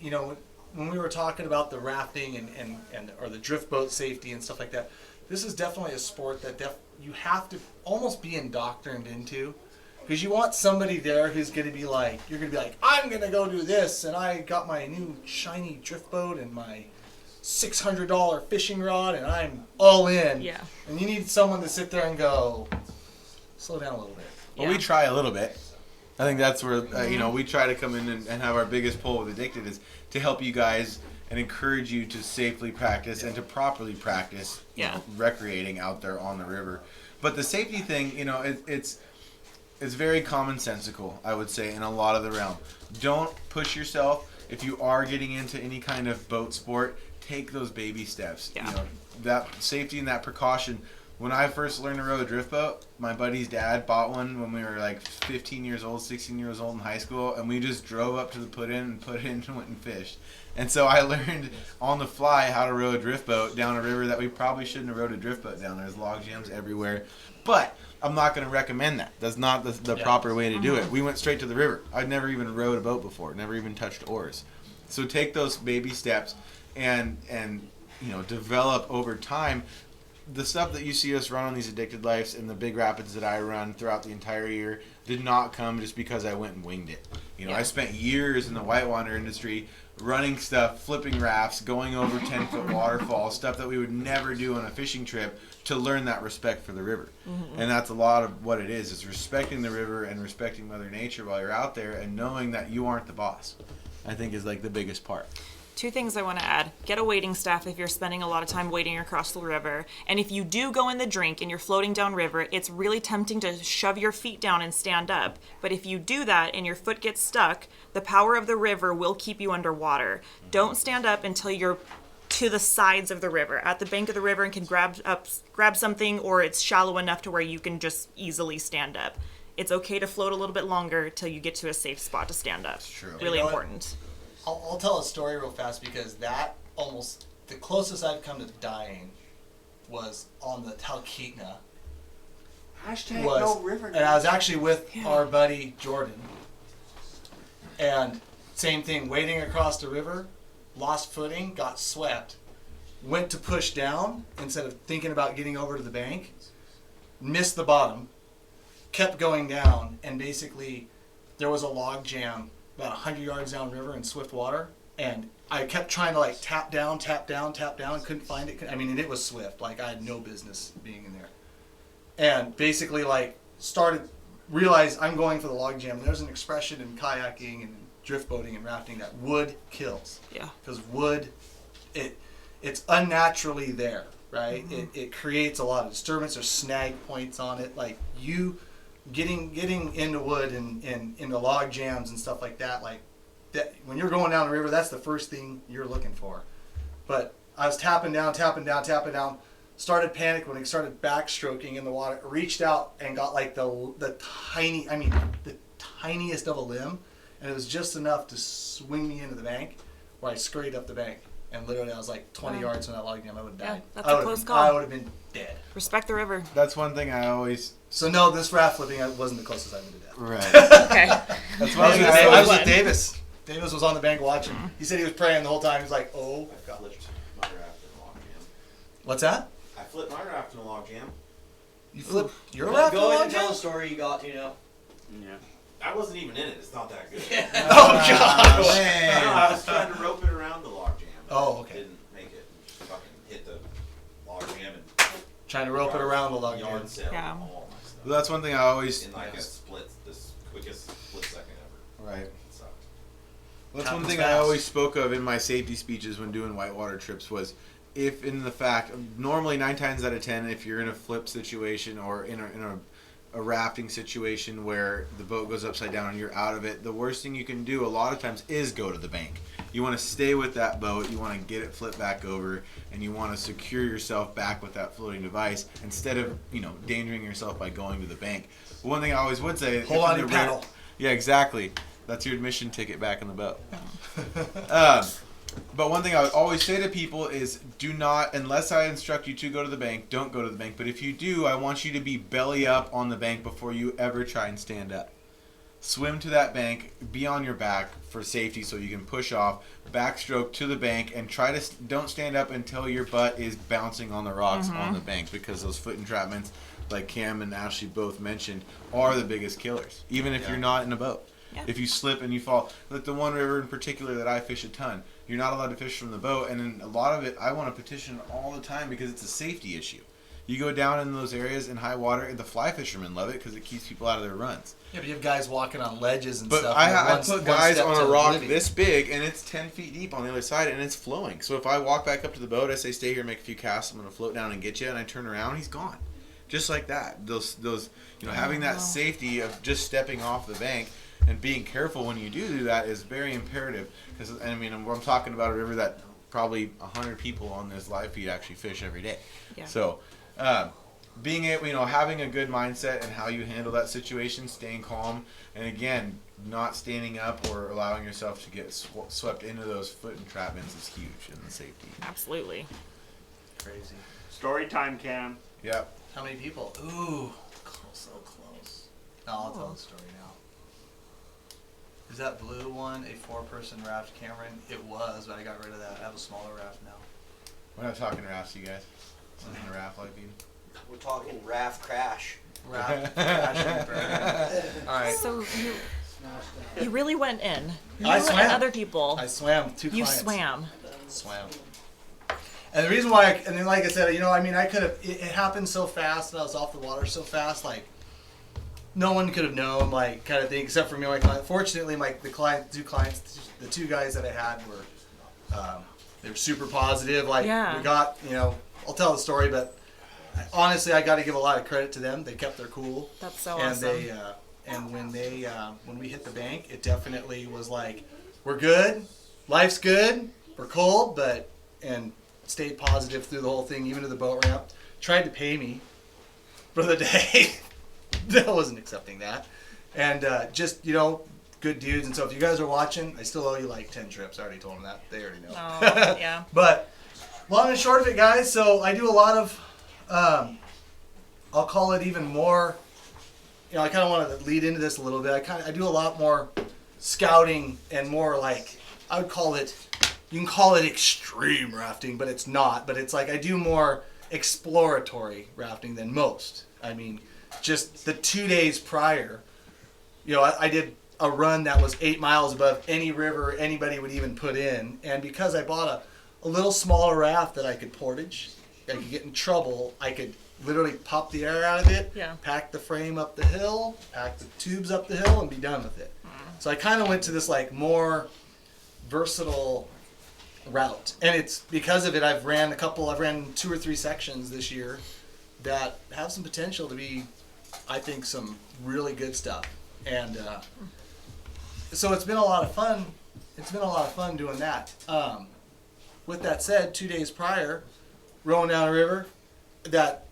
when we were talking about the rafting and or the drift boat safety and stuff like that, this is definitely a sport that you have to almost be indoctrined into. Because you want somebody there who's going to be like, you're going to be like, I'm going to go do this, and I got my new shiny drift boat and my $600 fishing rod, and I'm all in. Yeah. And you need someone to sit there and go, slow down a little bit. Well, we try a little bit. I think that's where, we try to come in and have our biggest pull with Addicted is to help you guys and encourage you to safely practice and to properly practice recreating out there on the river. But the safety thing, it's very commonsensical, I would say, in a lot of the realm. Don't push yourself. If you are getting into any kind of boat sport, take those baby steps. Yeah. That safety and that precaution. When I first learned to row a drift boat, my buddy's dad bought one when we were like 15 years old, 16 years old in high school, and we just drove up to the put in and went and fished. And so I learned on the fly how to row a drift boat down a river that we probably shouldn't have rowed a drift boat down. There's log jams everywhere. But I'm not going to recommend that. That's not the proper way to do it. We went straight to the river. I'd never even rowed a boat before, never even touched oars. So take those baby steps and develop over time. The stuff that you see us run on these Addicted Lives and the big rapids that I run throughout the entire year did not come just because I went and winged it. I spent years in the whitewater industry running stuff, flipping rafts, going over 10-foot waterfalls, stuff that we would never do on a fishing trip to learn that respect for the river. Mm-hmm. And that's a lot of what it is respecting the river and respecting Mother Nature while you're out there and knowing that you aren't the boss, I think is like the biggest part. 2 things I want to add. Get a wading staff if you're spending a lot of time wading across the river. And if you do go in the drink and you're floating down river, it's really tempting to shove your feet down and stand up. But if you do that and your foot gets stuck, the power of the river will keep you underwater. Don't stand up until you're to the sides of the river, at the bank of the river, and can grab something, or it's shallow enough to where you can just easily stand up. It's okay to float a little bit longer till you get to a safe spot to stand up. That's true. Really important. I'll tell a story real fast because that almost the closest I've come to dying was on the Talkeetna. Hashtag no river. And I was actually with our buddy Jordan. And same thing, wading across the river, lost footing, got swept, went to push down instead of thinking about getting over to the bank, missed the bottom, kept going down, and basically there was a log jam about 100 yards downriver in swift water, and I kept trying to tap down, couldn't find it. And it was swift. I had no business being in there. And basically realized I'm going for the log jam. And there's an expression in kayaking and drift boating and rafting that wood kills. Yeah. Because wood, it's unnaturally there, right? Mm-hmm. It creates a lot of disturbance. There's snag points on it. Getting into wood and into log jams and stuff like that, when you're going down the river, that's the first thing you're looking for. But I was tapping down, started panic when it started backstroking in the water, reached out and got the tiniest of a limb, and it was just enough to swing me into the bank where I scurried up the bank. And literally, I was 20 yards from that log jam. I would have died. That's a close call. I would have been dead. Respect the river. That's one thing I always... So no, this raft flipping wasn't the closest I've been to death. Right. Okay. That's I why was with Davis. Davis was on the bank watching. He said he was praying the whole time. He's like, oh. I flipped my raft in a log jam. What's that? I flipped my raft in a log jam. You flipped your raft in a Go log ahead and tell jam? a story you got, Yeah. I wasn't even in it. It's not that good. Oh, gosh. No, I was trying to rope it around the log jam. Oh, okay. Didn't make it. Just fucking hit the log jam and Trying to rope it around the log jam. yard sale Yeah. and all my stuff. Well, that's one thing I always... In a split, this quickest split second ever. Right. It sucked. That's one Happens thing I fast. always spoke of in my safety speeches when doing whitewater trips was normally 9 times out of 10, if you're in a flip situation or in a a rafting situation where the boat goes upside down and you're out of it, the worst thing you can do a lot of times is go to the bank. You want to stay with that boat, you want to get it flipped back over, and you want to secure yourself back with that floating device instead of, endangering yourself by going to the bank. But one thing I always would say, hold on your paddle. Yeah, exactly. That's your admission ticket back in the boat. But one thing I would always say to people is do not, unless I instruct you to go to the bank, don't go to the bank. But if you do, I want you to be belly up on the bank before you ever try and stand up. Swim to that bank, be on your back for safety so you can push off, backstroke to the bank, and don't stand up until your butt is bouncing on the rocks on the bank, because those foot entrapments, like Cam and Ashley both mentioned, are the biggest killers, even if you're not in a boat. Yeah. If you slip and you fall, like the one river in particular that I fish a ton, you're not allowed to fish from the boat, and in a lot of it, I want to petition all the time because it's a safety issue. You go down in those areas in high water, and the fly fishermen love it because it keeps people out of their runs. Yeah, but you have guys walking on ledges and But stuff. I put guys on a rock living. this big, and it's 10 feet deep on the other side, and it's flowing. So if I walk back up to the boat, I say, stay here, make a few casts, I'm going to float down and get you, and I turn around, he's gone. Just like that. Those having that safety of just stepping off the bank and being careful when you do that is very imperative. Because, I'm talking about a river that probably 100 people on this live feed actually fish every day. Yeah. So, being able, having a good mindset and how you handle that situation, staying calm, and again, not standing up or allowing yourself to get swept into those foot entrapments is huge in the safety. Absolutely. Crazy. Story time, Cam. Yep. How many people? Ooh, so close. No, I'll tell the story now. Is that blue one a 4-person raft, Cameron? It was, but I got rid of that. I have a smaller raft now. We're not talking rafts, you guys. This isn't a raft live feed. We're talking raft crash. Raft, crash, and burn. All right. So you really went in. You I and swam. other people. I swam with 2 You clients. swam. And the reason why, and then like I said, I could have, it happened so fast, and I was off the water so fast, like, no one could have known, like, kind of thing, except for me and my client. Fortunately, the 2 guys that I had were, they were super positive. Like, Yeah. we got, I'll tell the story, but honestly, I got to give a lot of credit to them. They kept their cool. That's so and awesome. When we hit the bank, it definitely was like, we're good, life's good, we're cold, and stayed positive through the whole thing, even to the boat ramp. Tried to pay me for the day. I wasn't accepting that. And just, good dudes. And so if you guys are watching, I still owe you like 10 trips. I already told them that. They already know. Oh, yeah. But long and short of it, guys, so I do a lot of, I'll call it even more, I kind of want to lead into this a little bit. I do a lot more scouting and more like, I would call it, you can call it extreme rafting, but it's not. But it's like I do more exploratory rafting than most. I mean, just the 2 days prior, I did a run that was 8 miles above any river anybody would even put in. And because I bought a little smaller raft that I could portage, I could get in trouble, I could literally pop the air out of it, Yeah. pack the frame up the hill, pack the tubes up the hill, and be done with it. So I kind of went to this like more versatile route, and it's because of it I've ran 2 or 3 sections this year that have some potential to be, I think, some really good stuff. And so it's been a lot of fun. It's been a lot of fun doing that. With that said, 2 days prior, rowing down a river that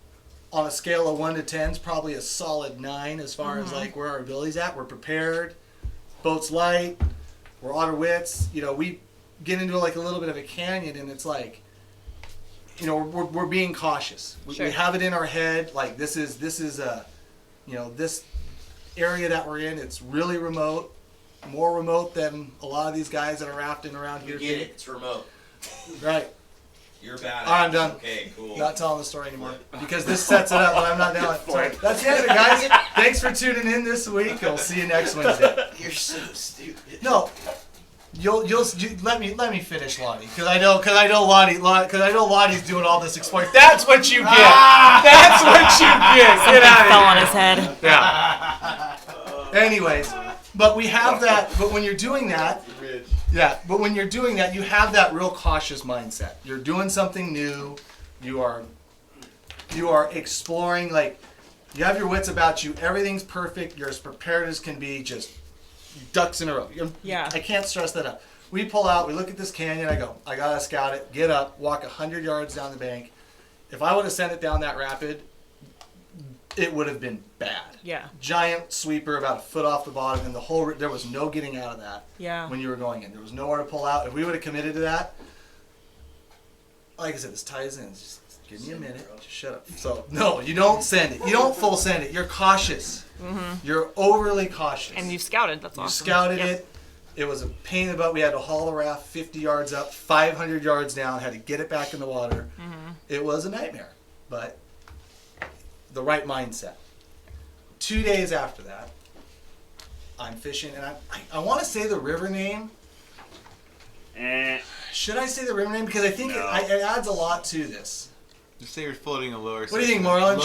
on a scale of 1 to 10 is probably a solid 9 as far as like where our ability's at. We're prepared, boat's light, we're on our wits. We get into like a little bit of a canyon, and it's like, we're being cautious. Sure. We have it in our head, like this is a, this area that we're in, it's really remote, more remote than a lot of these guys that are rafting around here. You get it. It's remote. Right. You're bad. I'm done. Okay, cool. Not telling the story anymore because this sets it up when I'm not down it. So that's the end of it, guys. Thanks for tuning in this week. I'll see you next Wednesday. You're so stupid. No, you'll let me finish, Lonnie, because I know Lonnie's doing all this exploring. That's what you get. That's what you get. Get out Fell on of his head. here. Yeah. Anyways, but we have that. But when you're doing that. Yeah, but when you're doing that, you have that real cautious mindset. You're doing something new. You are exploring. Like, You have your wits about you. Everything's perfect. You're as prepared as can be. Just ducks in a row. Yeah. I can't stress that up. We pull out. We look at this canyon. I go, I got to scout it. Get up. Walk 100 yards down the bank. If I would have sent it down that rapid, it would have been bad. Yeah. Giant sweeper about a foot off the bottom, and there was no getting out of that. Yeah. When you were going in, there was nowhere to pull out. If we would have committed to that, like I said, this ties in. Just give me a minute. Just shut up. So no, you don't send it. You don't full send it. You're cautious. Mm-hmm. You're overly cautious. And you've scouted. That's you awesome. scouted Yep. it. It was a pain in the butt. We had to haul the raft 50 yards up, 500 yards down. Had to get it back in the water. Mm-hmm. It was a nightmare, but the right mindset. 2 days after that, I'm fishing, and I want to say the river name. Should I say the river name? Because I think No. it adds a lot to this. Just say you're floating a lower. What do you think, Marlon?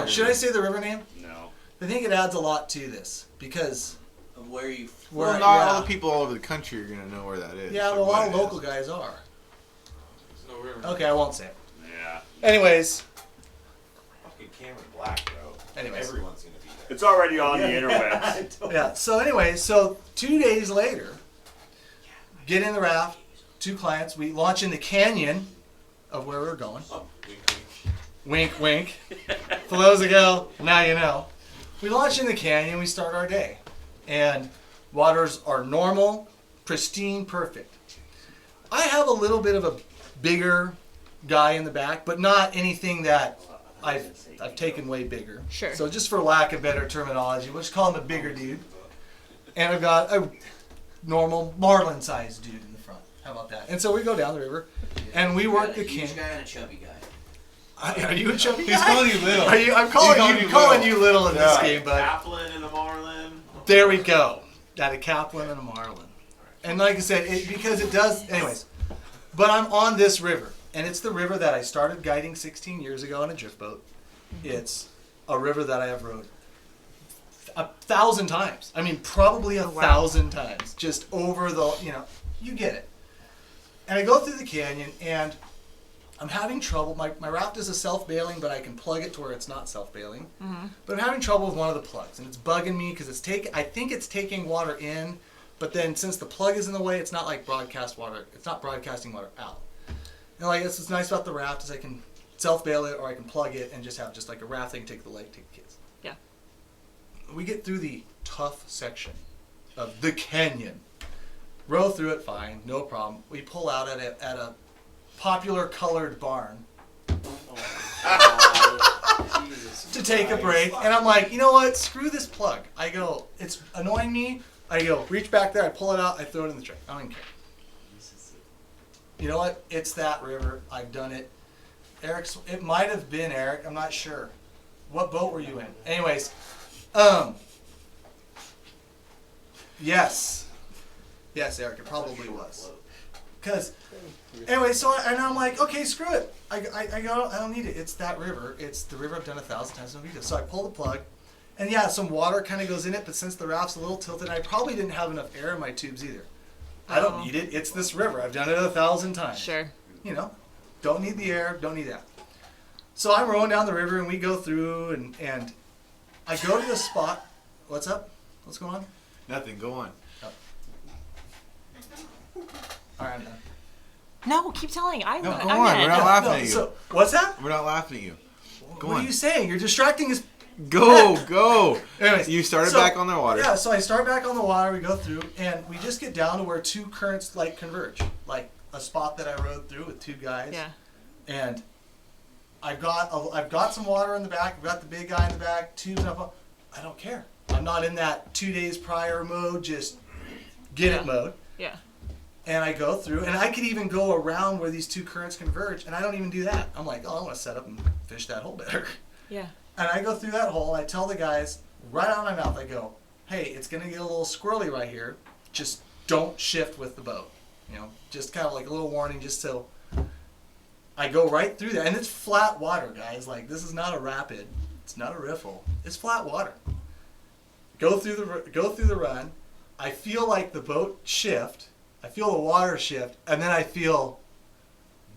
Should I say the river name? No. I think it adds a lot to this because Of where you. Well, not all the people all over the country are gonna know where that is. Yeah, or but a what lot it of is. local guys are. There's no river. Okay, I won't say it. Yeah. Anyways, Fucking Cameron Black, bro. Anyways. Everyone's gonna be there. It's already on the interwebs. yeah. So anyway, so 2 days later, get in the raft. 2 clients. We launch in the canyon of where we're going. Oh, wink, wink. Wink, wink. For those that go, now you know. We launch in the canyon, we start our day. And waters are normal, pristine, perfect. I have a little bit of a bigger guy in the back, but not anything that I've taken way bigger. Sure. So just for lack of better terminology, we'll just call him a bigger dude. And I've got a normal marlin-sized dude in the front. How about that? And so we go down the river, and we work the huge canyon. guy and a chubby guy. Are you a chubby guy? He's calling you little. I'm calling you little in this game, bud. Kaplan and the Marlin. There we go. Got a Kaplan and a Marlin. And like I said, because it does, anyways. But I'm on this river, and it's the river that I started guiding 16 years ago in a drift boat. It's a river that I have rode 1,000 times. I mean, probably 1,000 times. Just over the, you get it. And I go through the canyon, and I'm having trouble. My raft is a self-bailing, but I can plug it to where it's not self-bailing. Mm-hmm. But I'm having trouble with one of the plugs, and it's bugging me because I think it's taking water in, but then since the plug is in the way, it's not like broadcast water. It's not broadcasting water out. And like that's what's nice about the raft is I can self-bail it or I can plug it and just have just like a raft I can take the lake, take the kids. Yeah. We get through the tough section of the canyon. Row through it fine, no problem. We pull out at a popular colored barn to take a break, and I'm like, you know what? Screw this plug. I go, it's annoying me. I go, reach back there, I pull it out, I throw it in the truck. I don't even care. You know what? It's that river. I've done it. It might have been Eric. I'm not sure. What boat were you in? Anyways, yes, Eric, it probably was. Because, anyway, and I'm like, okay, screw it. I don't need it. It's that river. It's the river I've done 1,000 times. No big deal. So I pull the plug, and yeah, some water kind of goes in it. But since the raft's a little tilted, I probably didn't have enough air in my tubes either. I don't need it. It's this river. I've done it 1,000 times. Sure. Don't need the air. Don't need that. So I'm rowing down the river, and we go through, and I go to the spot. What's up? What's going on? Nothing. Go on. All right, I'm done. No, keep telling. No, go I'm on. in. We're not laughing at you. So what's that? We're not laughing at you. Go What on. are you saying? You're distracting us. Go. Anyways, You started so- back on the water. Yeah, so I start back on the water, we go through, and we just get down to where 2 currents like converge. Like a spot that I rode through with 2 guys. Yeah. And I've got some water in the back, I've got the big guy in the back, tubes up. I don't care. I'm not in that 2 days prior mode, just get it mode. Yeah. And I go through, and I could even go around where these 2 currents converge, and I don't even do that. I'm like, oh, I want to set up and fish that hole better. Yeah. And I go through that hole, and I tell the guys, right out of my mouth, I go, hey, it's going to get a little squirrely right here. Just don't shift with the boat. Just kind of like a little warning, just so I go right through that. And it's flat water, guys. Like, this is not a rapid. It's not a riffle. It's flat water. Go through the run. I feel like the boat shift. I feel the water shift, and then I feel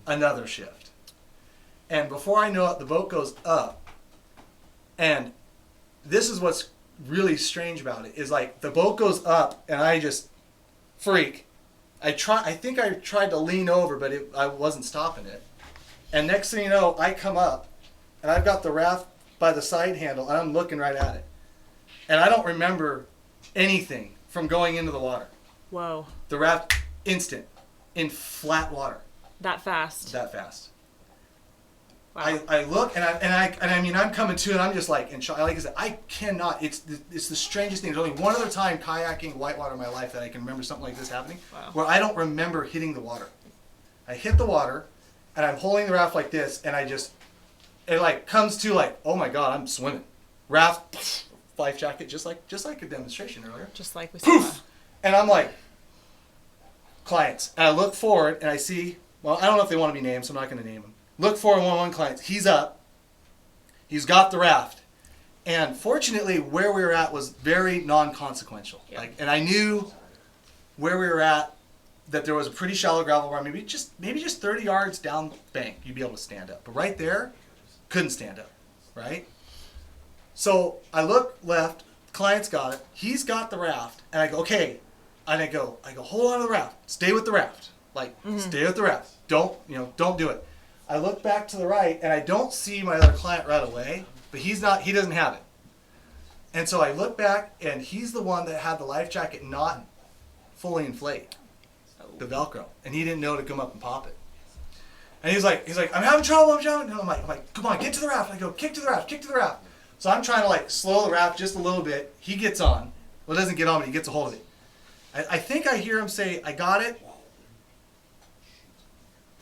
another shift. And before I know it, the boat goes up, and this is what's really strange about it is like the boat goes up and I just freak. I think I tried to lean over, but I wasn't stopping it. And next thing you know, I come up and I've got the raft by the side handle and I'm looking right at it. And I don't remember anything from going into the water. Whoa. The raft instant in flat water. That fast. That fast. Wow. I look and I mean I'm coming to and I'm just like in shock. Like I said, I cannot. It's the strangest thing. There's only one other time kayaking whitewater in my life that I can remember something like this happening, where I don't remember hitting the water. I hit the water, and I'm holding the raft like this, and it like comes to like, oh my god, I'm swimming. Raft, life jacket, just like a demonstration earlier. Just like we saw. Poof, and I'm like, clients, and I look forward and I see. Well, I don't know if they want to be named, so I'm not going to name them. Look for one client. He's up. He's got the raft. And fortunately, where we were at was very non-consequential. Yeah. And I knew where we were at, that there was a pretty shallow gravel bar, maybe just 30 yards down bank, you'd be able to stand up. But right there, couldn't stand up, right? So I look left, client's got it. He's got the raft. And I go, okay. And I go, hold on to the raft. Stay with the raft. Stay with the raft. Don't do it. I look back to the right, and I don't see my other client right away, but he doesn't have it. And so I look back, and he's the one that had the life jacket not fully inflate, the Velcro, and he didn't know to come up and pop it. And he's like, I'm having trouble, And I'm like, come on, get to the raft. I go, kick to the raft. So I'm trying to like slow the raft just a little bit. He gets on. Well, doesn't get on, but he gets a hold of it. I think I hear him say, I got it.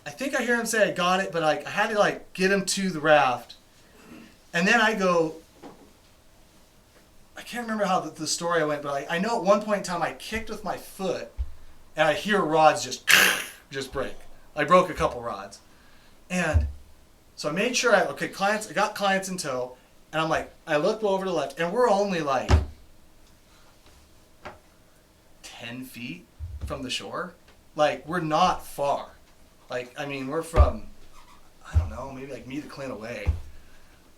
But I had to like get him to the raft. And then I go, I can't remember how the story went, but I know at one point in time I kicked with my foot and I hear rods just break. I broke a couple rods. And so I made sure I got clients in tow, and I'm like, I look over to the left, and we're only like 10 feet from the shore. Like, we're not far. Like, I mean, we're from, I don't know, maybe like me to Clint away.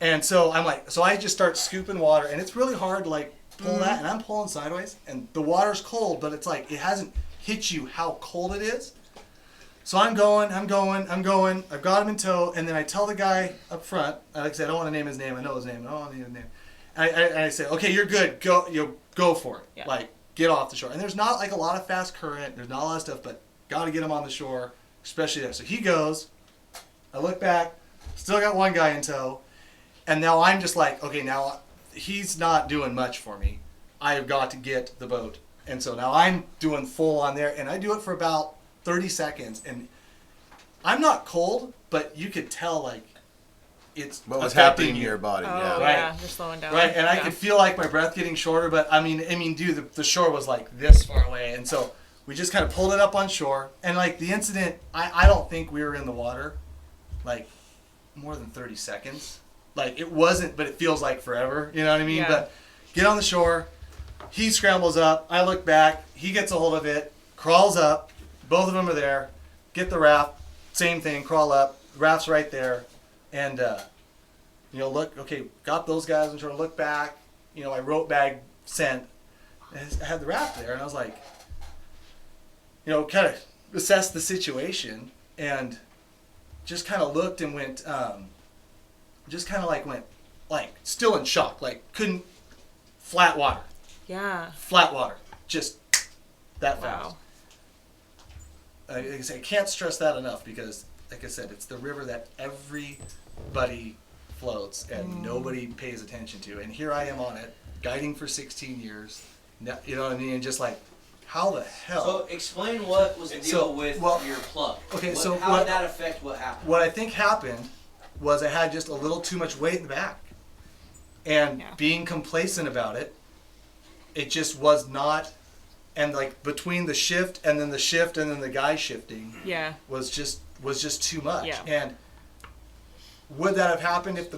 And so I'm like, so I just start scooping water, and it's really hard to like pull that, and I'm pulling sideways, and the water's cold, but it's like, it hasn't hit you how cold it is. So I'm going, I've got him in tow, and then I tell the guy up front, like I said, I don't want to name his name, I know his name, I don't want to name his name. And I say, okay, you're good, go for it. Yeah. Like, get off the shore. And there's not like a lot of fast current, there's not a lot of stuff, but got to get him on the shore, especially there. So he goes, I look back, still got one guy in tow, and now I'm just like, okay, now he's not doing much for me. I have got to get the boat. And so now I'm doing full on there, and I do it for about 30 seconds, and I'm not cold, but you could tell like it's What was affecting happening in your body? Oh, Yeah. Right. yeah, you're slowing down. right, and I Yeah. could feel like my breath getting shorter, but I mean, dude, the shore was like this far away, and so we just kind of pulled it up on shore, and like the incident, I don't think we were in the water like more than 30 seconds. Like it wasn't, but it feels like forever, you know what I mean? Yeah. But get on the shore, he scrambles up, I look back, he gets a hold of it, crawls up, both of them are there, get the raft, same thing, crawl up, the raft's right there, and look, okay, got those guys on shore, look back, my rope bag sent, and I had the raft there, and I was like, kind of assessed the situation, and just kind of looked and went, still in shock, like couldn't, flat water, just that fast. Wow. Like I say, I can't stress that enough because, like I said, it's the river that everybody floats and nobody pays attention to. And here I am on it, guiding for 16 years. You know what I mean? And just like, how the hell? So explain what was the deal with your plug. Okay, How did that affect what happened? What I think happened was I had just a little too much weight in the back. And being complacent about it, it just was not, and like between the shift and then the guy shifting was just too much. Yeah. And would that have happened if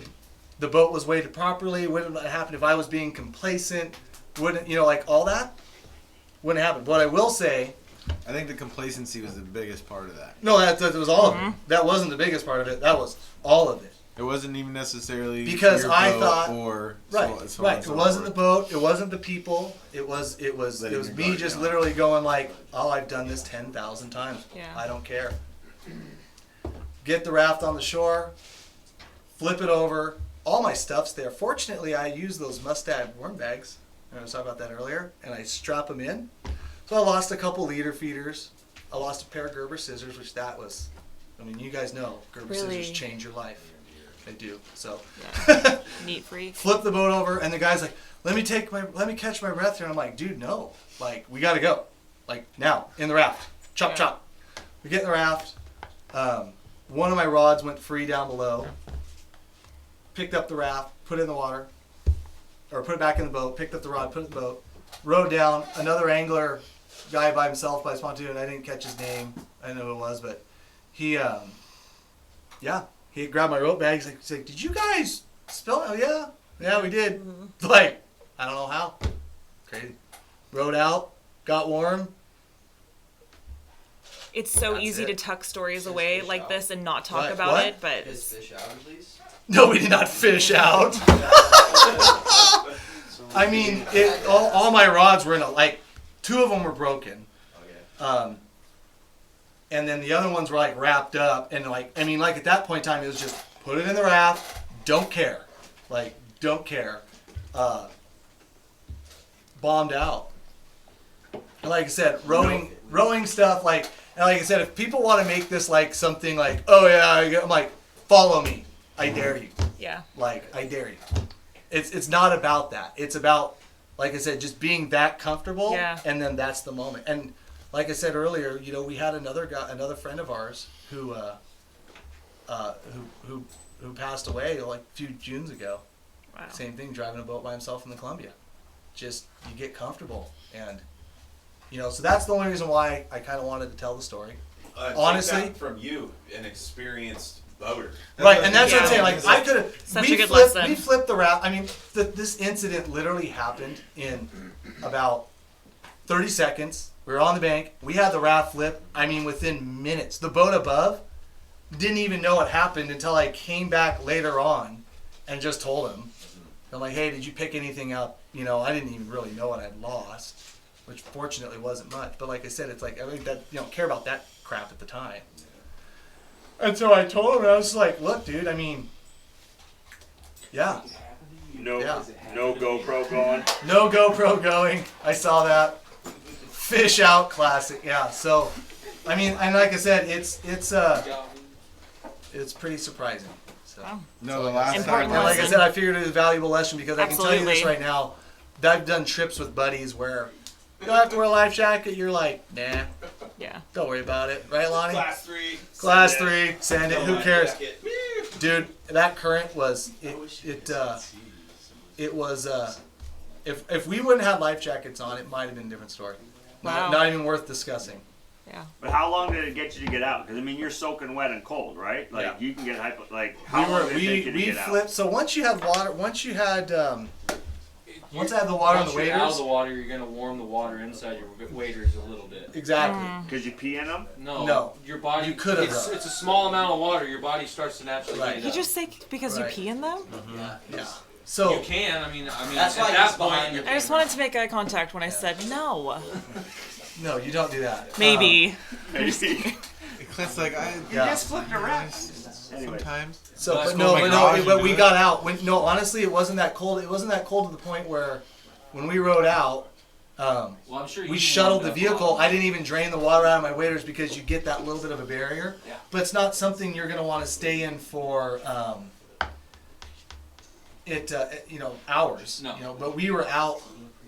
the boat was weighted properly? Would it have happened if I was being complacent? Wouldn't, like all that? Wouldn't happen. What I will say, I think the complacency was the biggest part of that. no, that was all of it. That wasn't the biggest part of it. That was all of it. It wasn't even necessarily Because your I boat thought- or Right, so right. It wasn't the boat. It wasn't the people. It was Letting your me guard just down. literally going like, oh, I've done this 10,000 times. Yeah. I don't care. Get the raft on the shore, flip it over. All my stuff's there. Fortunately, I use those Mustad worm bags. I was talking about that earlier, and I strap them in. So I lost a couple leader feeders. I lost a pair of Gerber scissors, which that was, I mean, you guys know Gerber Really? scissors change your life. They do. So. Yeah. Neat freak. Flip the boat over, and the guy's like, let me catch my breath here. And I'm like, dude, no. Like, we got to go. Like, now, in the raft. Chop, Yeah. chop. We get in the raft. One of my rods went free down below. Picked up the raft, put it in the water. Or put it back in the boat. Picked up the rod, put it in the boat. Rode down. Another angler, guy by himself, by his pontoon. I didn't catch his name. I didn't know who it was, but he, he grabbed my rope bag. He's like, did you guys spill it? Oh, yeah. Yeah, we did. Like, I don't know how. Crazy. Rode out, got warm. It's so That's easy it. to tuck stories away like this and not talk Right, about what? it, but His fish out at least. No, we did not fish out. I mean, all my rods were in like, 2 of them were broken. Okay. And then the other ones were like wrapped up. And like, I mean, like at that point in time, it was just put it in the raft. Don't care. Like, don't care. Bombed out. And like I said, rowing stuff, like, and like I said, if people want to make this like something like, oh yeah, I'm like, follow me. I dare you. yeah. Like, I dare you. It's not about that. It's about, like I said, just being that comfortable. Yeah. And then that's the moment. And like I said earlier, you know, we had another friend of ours who passed away like a few Junes ago. Wow. Same thing, driving a boat by himself in the Columbia. Just, you get comfortable. And, you know, so that's the only reason why I kind of wanted to tell the story. Honestly- take that from you, an experienced boater. Right, and that's what I'm Yeah. saying. Like, I could have. Such a good lesson. We flipped the raft. I mean, this incident literally happened in about 30 seconds. We were on the bank. We had the raft flip. I mean, within minutes. The boat above didn't even know what happened until I came back later on and just told him. I'm like, hey, did you pick anything up? You know, I didn't even really know what I'd lost, which fortunately wasn't much. But like I said, it's like, I think that, you don't care about that crap at the time. And so I told him, and I was like, look, dude, I mean, yeah. No, Yeah. no GoPro going. No GoPro going. I saw that. Fish out, classic. Yeah. So, I mean, and like I said, it's pretty surprising. So, No, the last Important and time. like I lesson. said, I figured it was a valuable lesson because I can tell you this Absolutely. right now. I've done trips with buddies where you don't have to wear a life jacket. You're like, nah, Yeah. don't worry about it, right, Lonnie? Class 3. Class send it. 3, send it. No Who life cares, jacket. dude? That current was it was if we wouldn't have life jackets on, it might have been a different story. Wow. Not even worth discussing. Yeah. But how long did it get you to get out? Because I mean, you're soaking wet and cold, right? Like Yeah. you can get how long did it take you to We get flipped. So once you had water, once I had the water on the Once you're out of waders. the water, you're gonna warm the water inside your waders a little bit. Exactly. Mm. Because you pee in them. No, your body. You could have, It's, though. it's a small amount of water. Your body starts to naturally Right. heat You up. just say because Right. you pee in them? Yeah. So You can. I mean, That's why at that he's behind point, the I just wanted to make eye contact when I said no. no, you don't do that. Maybe. Clint's like, You Yeah. just flipped around. Anyway. sometimes. So, Let's but go no, make but garage no, and but do we it. got out. No, honestly, it wasn't that cold. It wasn't that cold to the point where, when we rode out, well, I'm sure we you shuttled warmed the up a vehicle. lot. I didn't even drain the water out of my waders because you get that little bit of a barrier. Yeah. But it's not something you're gonna want to stay in for, hours. No. You know, but we were out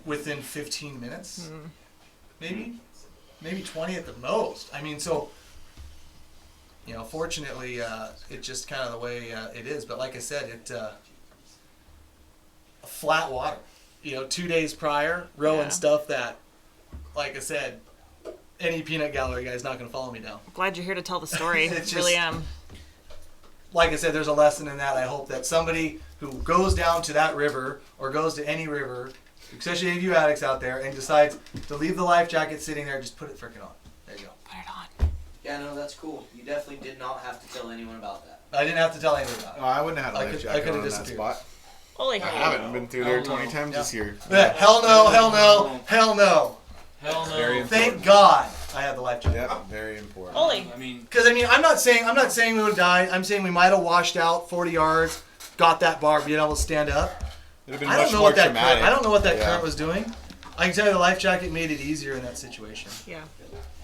within 15 minutes, maybe 20 at the most. I mean, so. You know, fortunately, it's just kind of the way it is. But like I said, flat water. You know, 2 days prior, rowing Yeah. stuff that, like I said, any peanut gallery guy's not going to follow me down. Glad you're here to tell the story. It's Really just- am. Like I said, there's a lesson in that. I hope that somebody who goes down to that river or goes to any river, especially any of you addicts out there, and decides to leave the life jacket sitting there, just put it freaking on. There you go. Put it on. Yeah, no, that's cool. You definitely did not have to tell anyone about that. I didn't have to tell anyone about it. Oh, I wouldn't have had a I life could- I jacket could've on that disappeared. spot. Holy I hell. haven't been through there 20 times this year. Yeah, hell no, hell no, hell no. Hell no. Very Thank God I had the life jacket. Yep, very important. Holy. I mean, Because I'm not saying we would die. I'm saying we might have washed out 40 yards, got that bar, being able to stand up. It'd have been I much don't know more what that traumatic. current, I don't know what that Yeah. current was doing. I can tell you the life jacket made it easier in that situation. Yeah.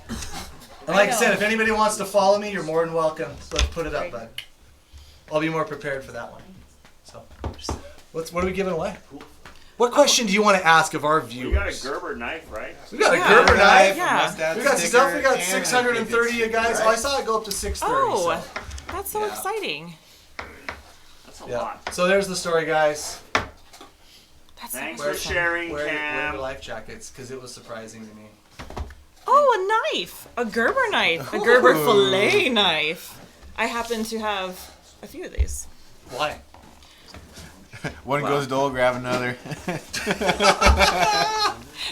And like I know. said, if anybody wants to follow me, you're more than welcome. Let's put it up, bud. I'll be more prepared for that one. So, what are we giving away? What question do you want to ask of our You got a viewers? Gerber knife, right? We got a Yeah. Gerber knife. Yeah. We got stuff. We got 630 you guys. Oh, I saw it go up to 630. Oh, so. that's so Yeah. exciting. That's a Yeah. lot. So there's the story, guys. That's Thanks so for awesome. sharing, Wear Cam. your life jackets because it was surprising to me. Oh, a knife. A Gerber knife. A Gerber fillet knife. I happen to have a few of these. Why? One goes dull, grab another.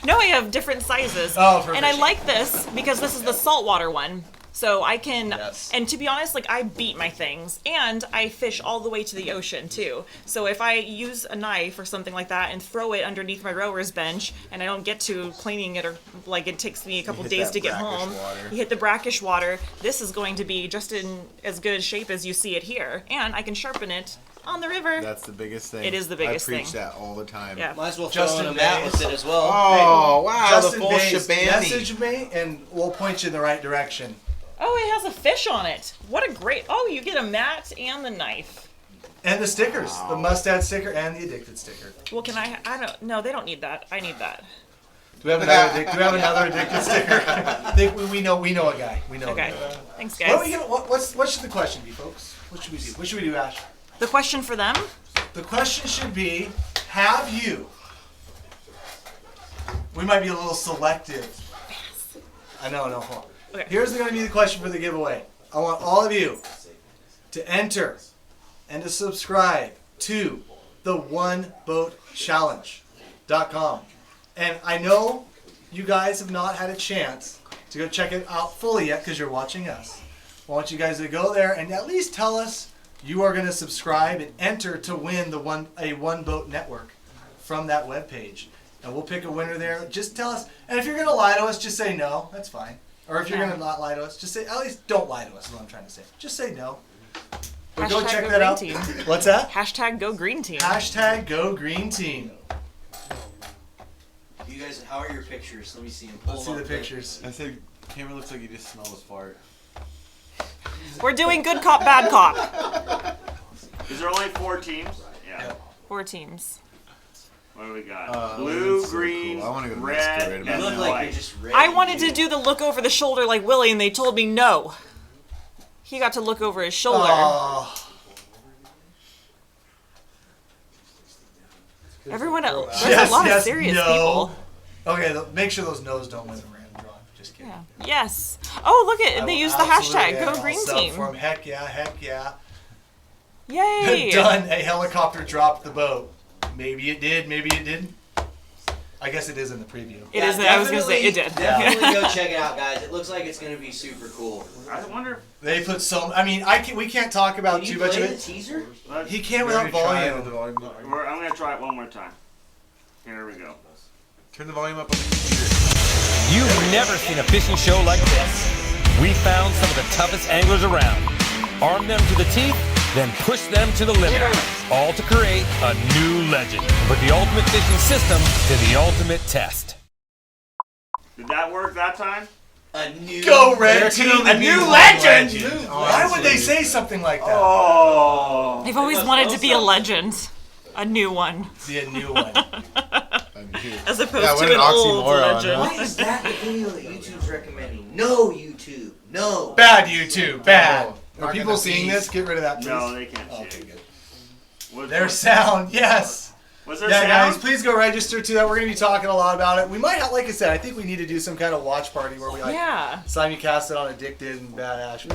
No, I have different sizes. Oh, perfect. and I like this because this is the saltwater one. So I can, Yes. and to be honest, like I beat my things, and I fish all the way to the ocean too. So if I use a knife or something like that and throw it underneath my rower's bench, and I don't get to cleaning it, or like it takes me a couple hit days that to get brackish home, water. you hit the brackish water. This is going to be just in as good shape as you see it here, and I can sharpen it on the river. That's the biggest thing. It is the biggest I preach thing. that all the time. Yeah. Might as well throw Justin in a mat Bays. with it as well. Oh, wow, Justin the full Bays, shebang. message me and we'll point you in the right direction. Oh, it has a fish on it. What a great! Oh, you get a mat and the knife. And the stickers, the must-add sticker and the addicted sticker. Well, can I don't. No, they don't need that. I need that. Do we have another addicted sticker? I think we know a guy. We know. Okay. A guy. Thanks, What, are we guys. gonna, what should the question be, folks? What should we do? What should we do, Ash? The question for them. The question should be: have you? We might be a little selective. I know. Hold on. Okay. Here's going to be the question for the giveaway. I want all of you to enter and to subscribe to the oneboatchallenge.com. And I know you guys have not had a chance to go check it out fully yet because you're watching us. I want you guys to go there and at least tell us you are going to subscribe and enter to win a one boat network from that webpage. And we'll pick a winner there. Just tell us. And if you're going to lie to us, just say no. That's fine. Or if you're going to not lie to us, just say, at least don't lie to us is what I'm trying to say. Just say no. But go Hashtag check go that green out. team. What's that? Hashtag Go Green Team. Hashtag Go Green Team. You guys, how are your pictures? Let me see them. Pull Let's them see the up quick. pictures. I said, camera looks like you just smelled his fart. We're doing good cop, bad cop. Is there only 4 teams? Yeah. 4 teams. What do we got? Oh, Blue, that's so green, cool. I wanna go to Mexico red, right You about and look now. like white. you're just ready. I wanted to do the look over the shoulder like Willie, and they told me no. He got to look over his shoulder. Oh, Everyone else. There's Yes, a lot yes, of serious no. people. okay, make sure those no's don't win the random draw. Just kidding. Yeah. Yes. Oh, look I at they will used the absolutely hashtag add Go all Green sub Team. for 'em. Heck yeah. Yay! Done. A helicopter dropped the boat. Maybe it did. Maybe it didn't. I guess it is in the preview. It is. I was gonna say it did. Definitely go check it out, guys. It looks like it's gonna be super cool. I wonder. They put so. I mean, we can't talk about Can you too much play of the it. teaser? Let's, He can't without volume. I'm gonna try it one more time. Here we go. Turn the volume up on the computer. You've never seen a fishing show like this. We found some of the toughest anglers around, armed them to the teeth, then pushed them to the limit, all to create a new legend. Put the ultimate fishing system to the ultimate test. Did that work that time? A new Go Red Team. A new legend! Why would they say something like that? Oh. They've always wanted to be a legend, a new one, Be a new one. as opposed Yeah, what to an an old oxymoron, legend. huh? Why is that the video that YouTube's recommending? No, YouTube. No. Bad YouTube. Bad. Are Marking people the seeing Ps. this? Get rid of that, please. No, they can't see Okay, it. good. Was There's sound. Yes. there Yeah, sound? guys, please go register to that. We're going to be talking a lot about it. We might have, like I said, I think we need to do some kind of watch party where we Yeah. simulcast it on Addicted and Bad Ash.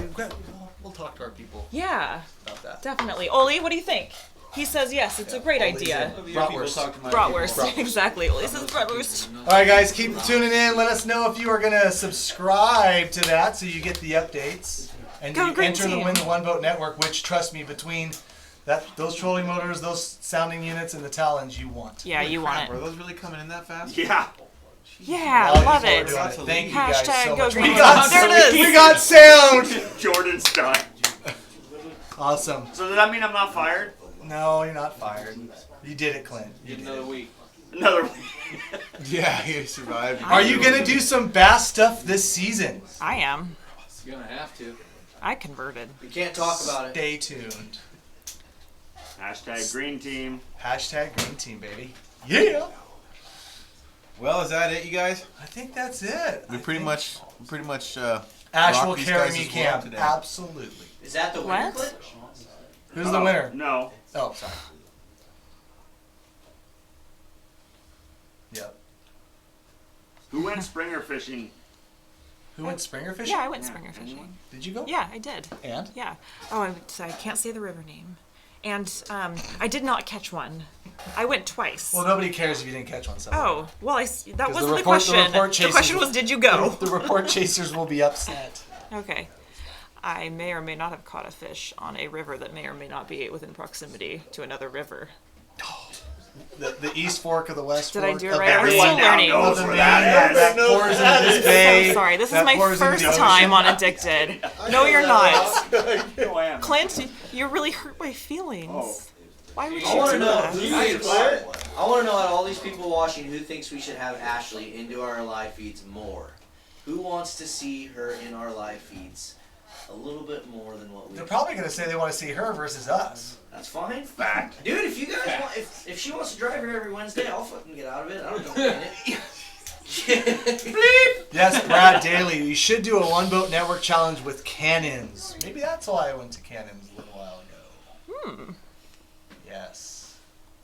We'll talk to our people Yeah. about that. Definitely. Oli, what do you think? He says yes, it's a great idea. Bratwurst, exactly. Well, he says bratwurst. All right, guys, keep tuning in. Let us know if you are going to subscribe to that so you get the updates. And you enter the Win the One Boat Network, which, trust me, between those trolling motors, those sounding units, and the Talons, you want. Yeah, you want Are it. those really coming in that fast? Yeah. Yeah, love it. Thank you guys so much. Green. There it is. We got sound. Jordan's done. Awesome. So does that mean I'm not fired? No, you're not fired. You did it, Clint. You did Another it. week. Another week. Yeah, you survived. Are you going to do some bass stuff this season? I am. You're gonna have to. I converted. We can't talk about it. Stay tuned. Hashtag green team. Hashtag green team, baby. Yeah. Well, is that it, you guys? I think that's it. We pretty much. Ash will rocked these carry guys' me world camp. today. Absolutely. Is that the winner, What? Clint? Who's the winner? No. Oh, sorry. Yep. Who went springer fishing? Who went springer fishing? Yeah, I went springer fishing. Did you go? Yeah, I did. And? Yeah. Oh, I can't say the river name. And I did not catch one. I went twice. Well, nobody cares if you didn't catch one. So. Oh, well, that wasn't the report- question. the report The chasers question will- was, did you go? The report chasers will be upset. Okay. I may or may not have caught a fish on a river that may or may not be within proximity to another river. The East Fork of the West Did Fork. I do it of right? the I'm Main- still learning. knows of the where Main that that is. pours into this bay. So sorry, this is that my pours into first the ocean. time on Addicted. No, you're not. No, I am. Clint, you really hurt my feelings. Why would you I want to do know that? who thinks, I want to know out of all these people watching who thinks we should have Ashley into our live feeds more. Who wants to see her in our live feeds a little bit more than what we They're do? probably going to say they want to see her versus us. That's fine. Fact. Dude, if you guys want, if she wants to drive here every Wednesday, I'll fucking get out of it. I don't mind it. Yes, Brad Daly. You should do a One Boat Network challenge with cannons. Maybe that's why I went to cannons a little while ago. Yes.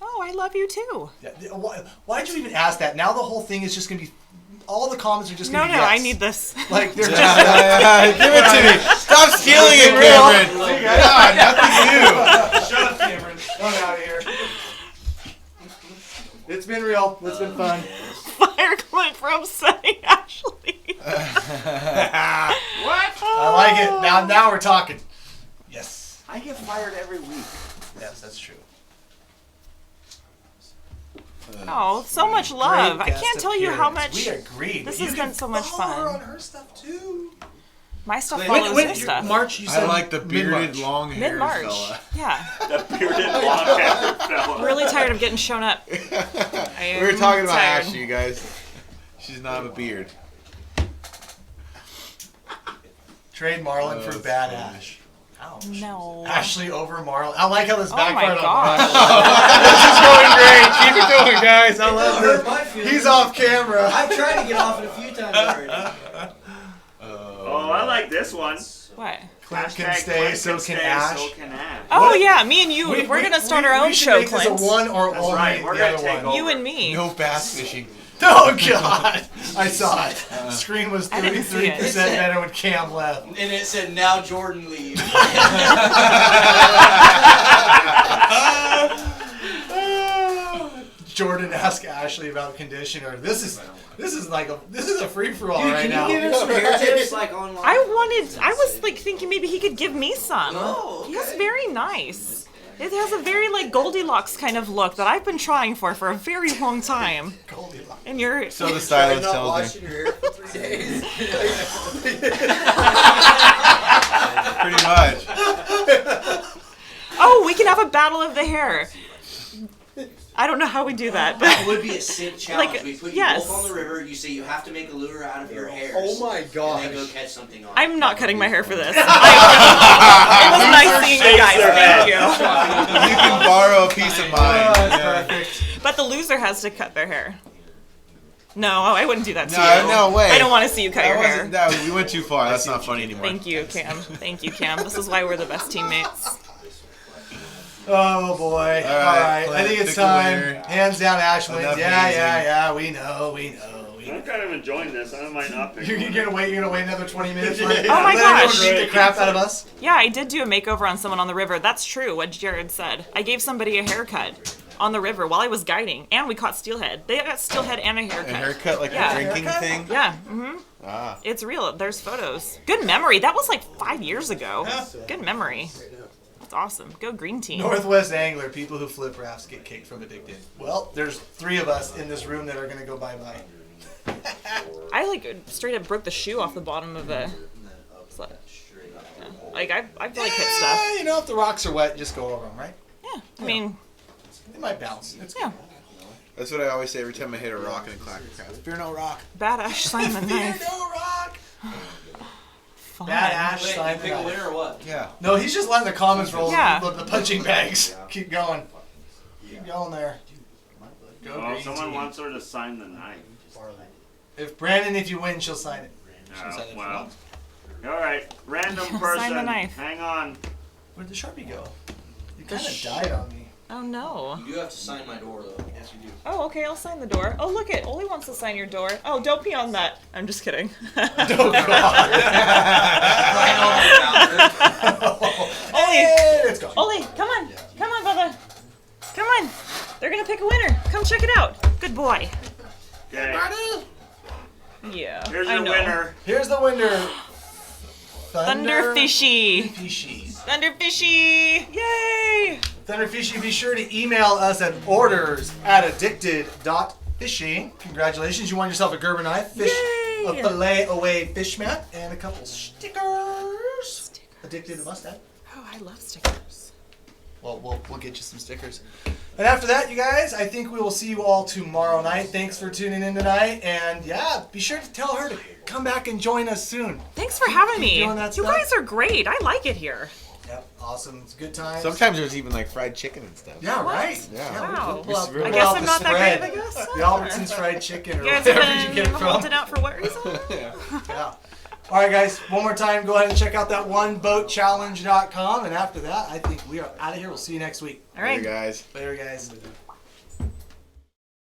Oh, I love you too. Yeah. Why'd you even ask that? Now the whole thing is just going to be... All the comments are just No, going to be no, yes. I need this. Like, they're just... Give it to me. Stop stealing it, Cameron. God, nothing new. Shut up, Cameron. I'm out of here. It's been real. It's been fun. Fire Clint for upsetting Ashley. What? I like it. Now we're talking. Yes. I get fired every week. Yes, that's true. Oh, so much love. Great I can't guest tell you how appearance. much We agreed. this but has you been can so much follow her fun. on her stuff too. My stuff Wait, follows When your stuff. March, you said I like the bearded, mid-March. long-haired Mid-March. fella. Yeah. The bearded long-haired fella. I'm really tired of getting shown up. We were talking about tired. Ashley, you guys. She does not have a beard. Trade Marlin for Bad Ash. Ouch. No. Ashley over Marlin. I like how this Oh my backfired on gosh. Marlin. This is going great. Keep it going, guys. I love Hurt my it. feelings. He's off camera. I've tried to get off it a few times already. Oh, I like this one. What? Clint can Hashtag stay, Clint so can stay, Ash. So can Ash. Oh yeah, me and you. We're gonna start our own we should show, make this Clint. a one or That's only right, we're the gonna other take one. You and me. No bass fishing. Oh God! I saw it. Screen was I didn't see 33% it. better when Cam left. And it said, now Jordan leave. Jordan asked Ashley about conditioner. This is a free for all right Can now. you give him some hair tips like online? I was like thinking maybe he could give me some. Oh, okay. He's very nice. It has a very like Goldilocks kind of look that I've been trying for a very long time. Goldilocks. And you're So the stylist not tells me. washing your hair for 3 days. Pretty much. Oh, we can have a battle of the hair. I don't know how we do that, That but would be a sick challenge. Like, We put you yes. both on the river. You say you have to make a lure out of your hair. Oh my And gosh. then go catch something on it. I'm not cutting my hair for this. It was nice seeing you guys. Thank you. You can borrow a piece of mine. Yeah. Perfect. But the loser has to cut their hair. No, I wouldn't do that to No, you. no way. I don't want to see you cut That your hair. wasn't- that- we went too far. That's not funny anymore. Thank you, Cam. Thank you, Cam. This is why we're the best teammates. Oh boy. All right. I Clint, think it's pick a time. winner. Hands down, Ash wins. Enough Yeah, hazing. yeah, yeah. We know. I'm kind of enjoying this. I might not pick You're one. gonna wait another 20 minutes. Oh my Let gosh. everyone beat the crap out of us. Yeah, I did do a makeover on someone on the river. That's true, what Jared said. I gave somebody a haircut on the river while I was guiding, and we caught steelhead. They got steelhead and a haircut. A haircut, like Yeah. a drinking thing? Yeah, Ah. it's real. There's photos. Good memory. That was like 5 years ago. Good memory. That's awesome. Go green team. Northwest Angler, people who flip rafts get kicked from Addicted. Well, there's 3 of us in this room that are gonna go bye-bye. I like straight up broke the shoe off the bottom of a. Like I like hit stuff. You know, if the rocks are wet, just go over them, right? Yeah, I mean, They might bounce. It's yeah. That's what I always say every time I hit a rock in a clacker craft. Fear no rock. Bad Ash Simon Fear knife. no rock. Fun. Bad Ash Wait, Simon pick a knife. winner or what? Yeah. No, he's just letting the comments roll. Yeah. The punching bags. Keep going. Keep going there. Go Well, green someone team. wants her to sign the knife. If you win, she'll sign it. Oh, well. All right, random person. Sign the knife. Hang on. Where'd the Sharpie go? You kind of died on me. Oh no. You do have to sign my door though. Yes, you do. Oh, okay, I'll sign the door. Oh, look it. Oli wants to sign your door. Oh, don't pee on that. I'm just kidding. Oh, God. Oli, Let's go. Oli, come on. Come on, brother. Come on. They're going to pick a winner. Come check it out. Good boy. Okay, Yeah. here's I your know. winner. Here's the winner. Thunderfishy. Fishy. Thunderfishy. Yay. Thunderfishy, be sure to email us at orders@addicted.fishing. Congratulations, you won yourself a Gerber knife, a Yay. fillet away fish mat, and a couple stickers. Addicted must have. Oh, I love stickers. Well, we'll get you some stickers. And after that, you guys, I think we will see you all tomorrow night. Thanks for tuning in tonight. And yeah, be sure to tell her to come back and join us soon. Thanks for having me. doing that You stuff. guys are great. I like it here. Yep, awesome. It's a good time. Sometimes there's even like fried chicken and stuff. Yeah, right. Yeah. Wow. We'll pull out- I pull I guess out I'm the not that great of spread. a guest. The Albertsons fried chicken or You guys whatever have you get been it from. holding out for what reason? Yeah. All right, guys. One more time, go ahead and check out that oneboatchallenge.com. And after that, I think we are out of here. We'll see you next week. All right. Hey guys. Later, guys.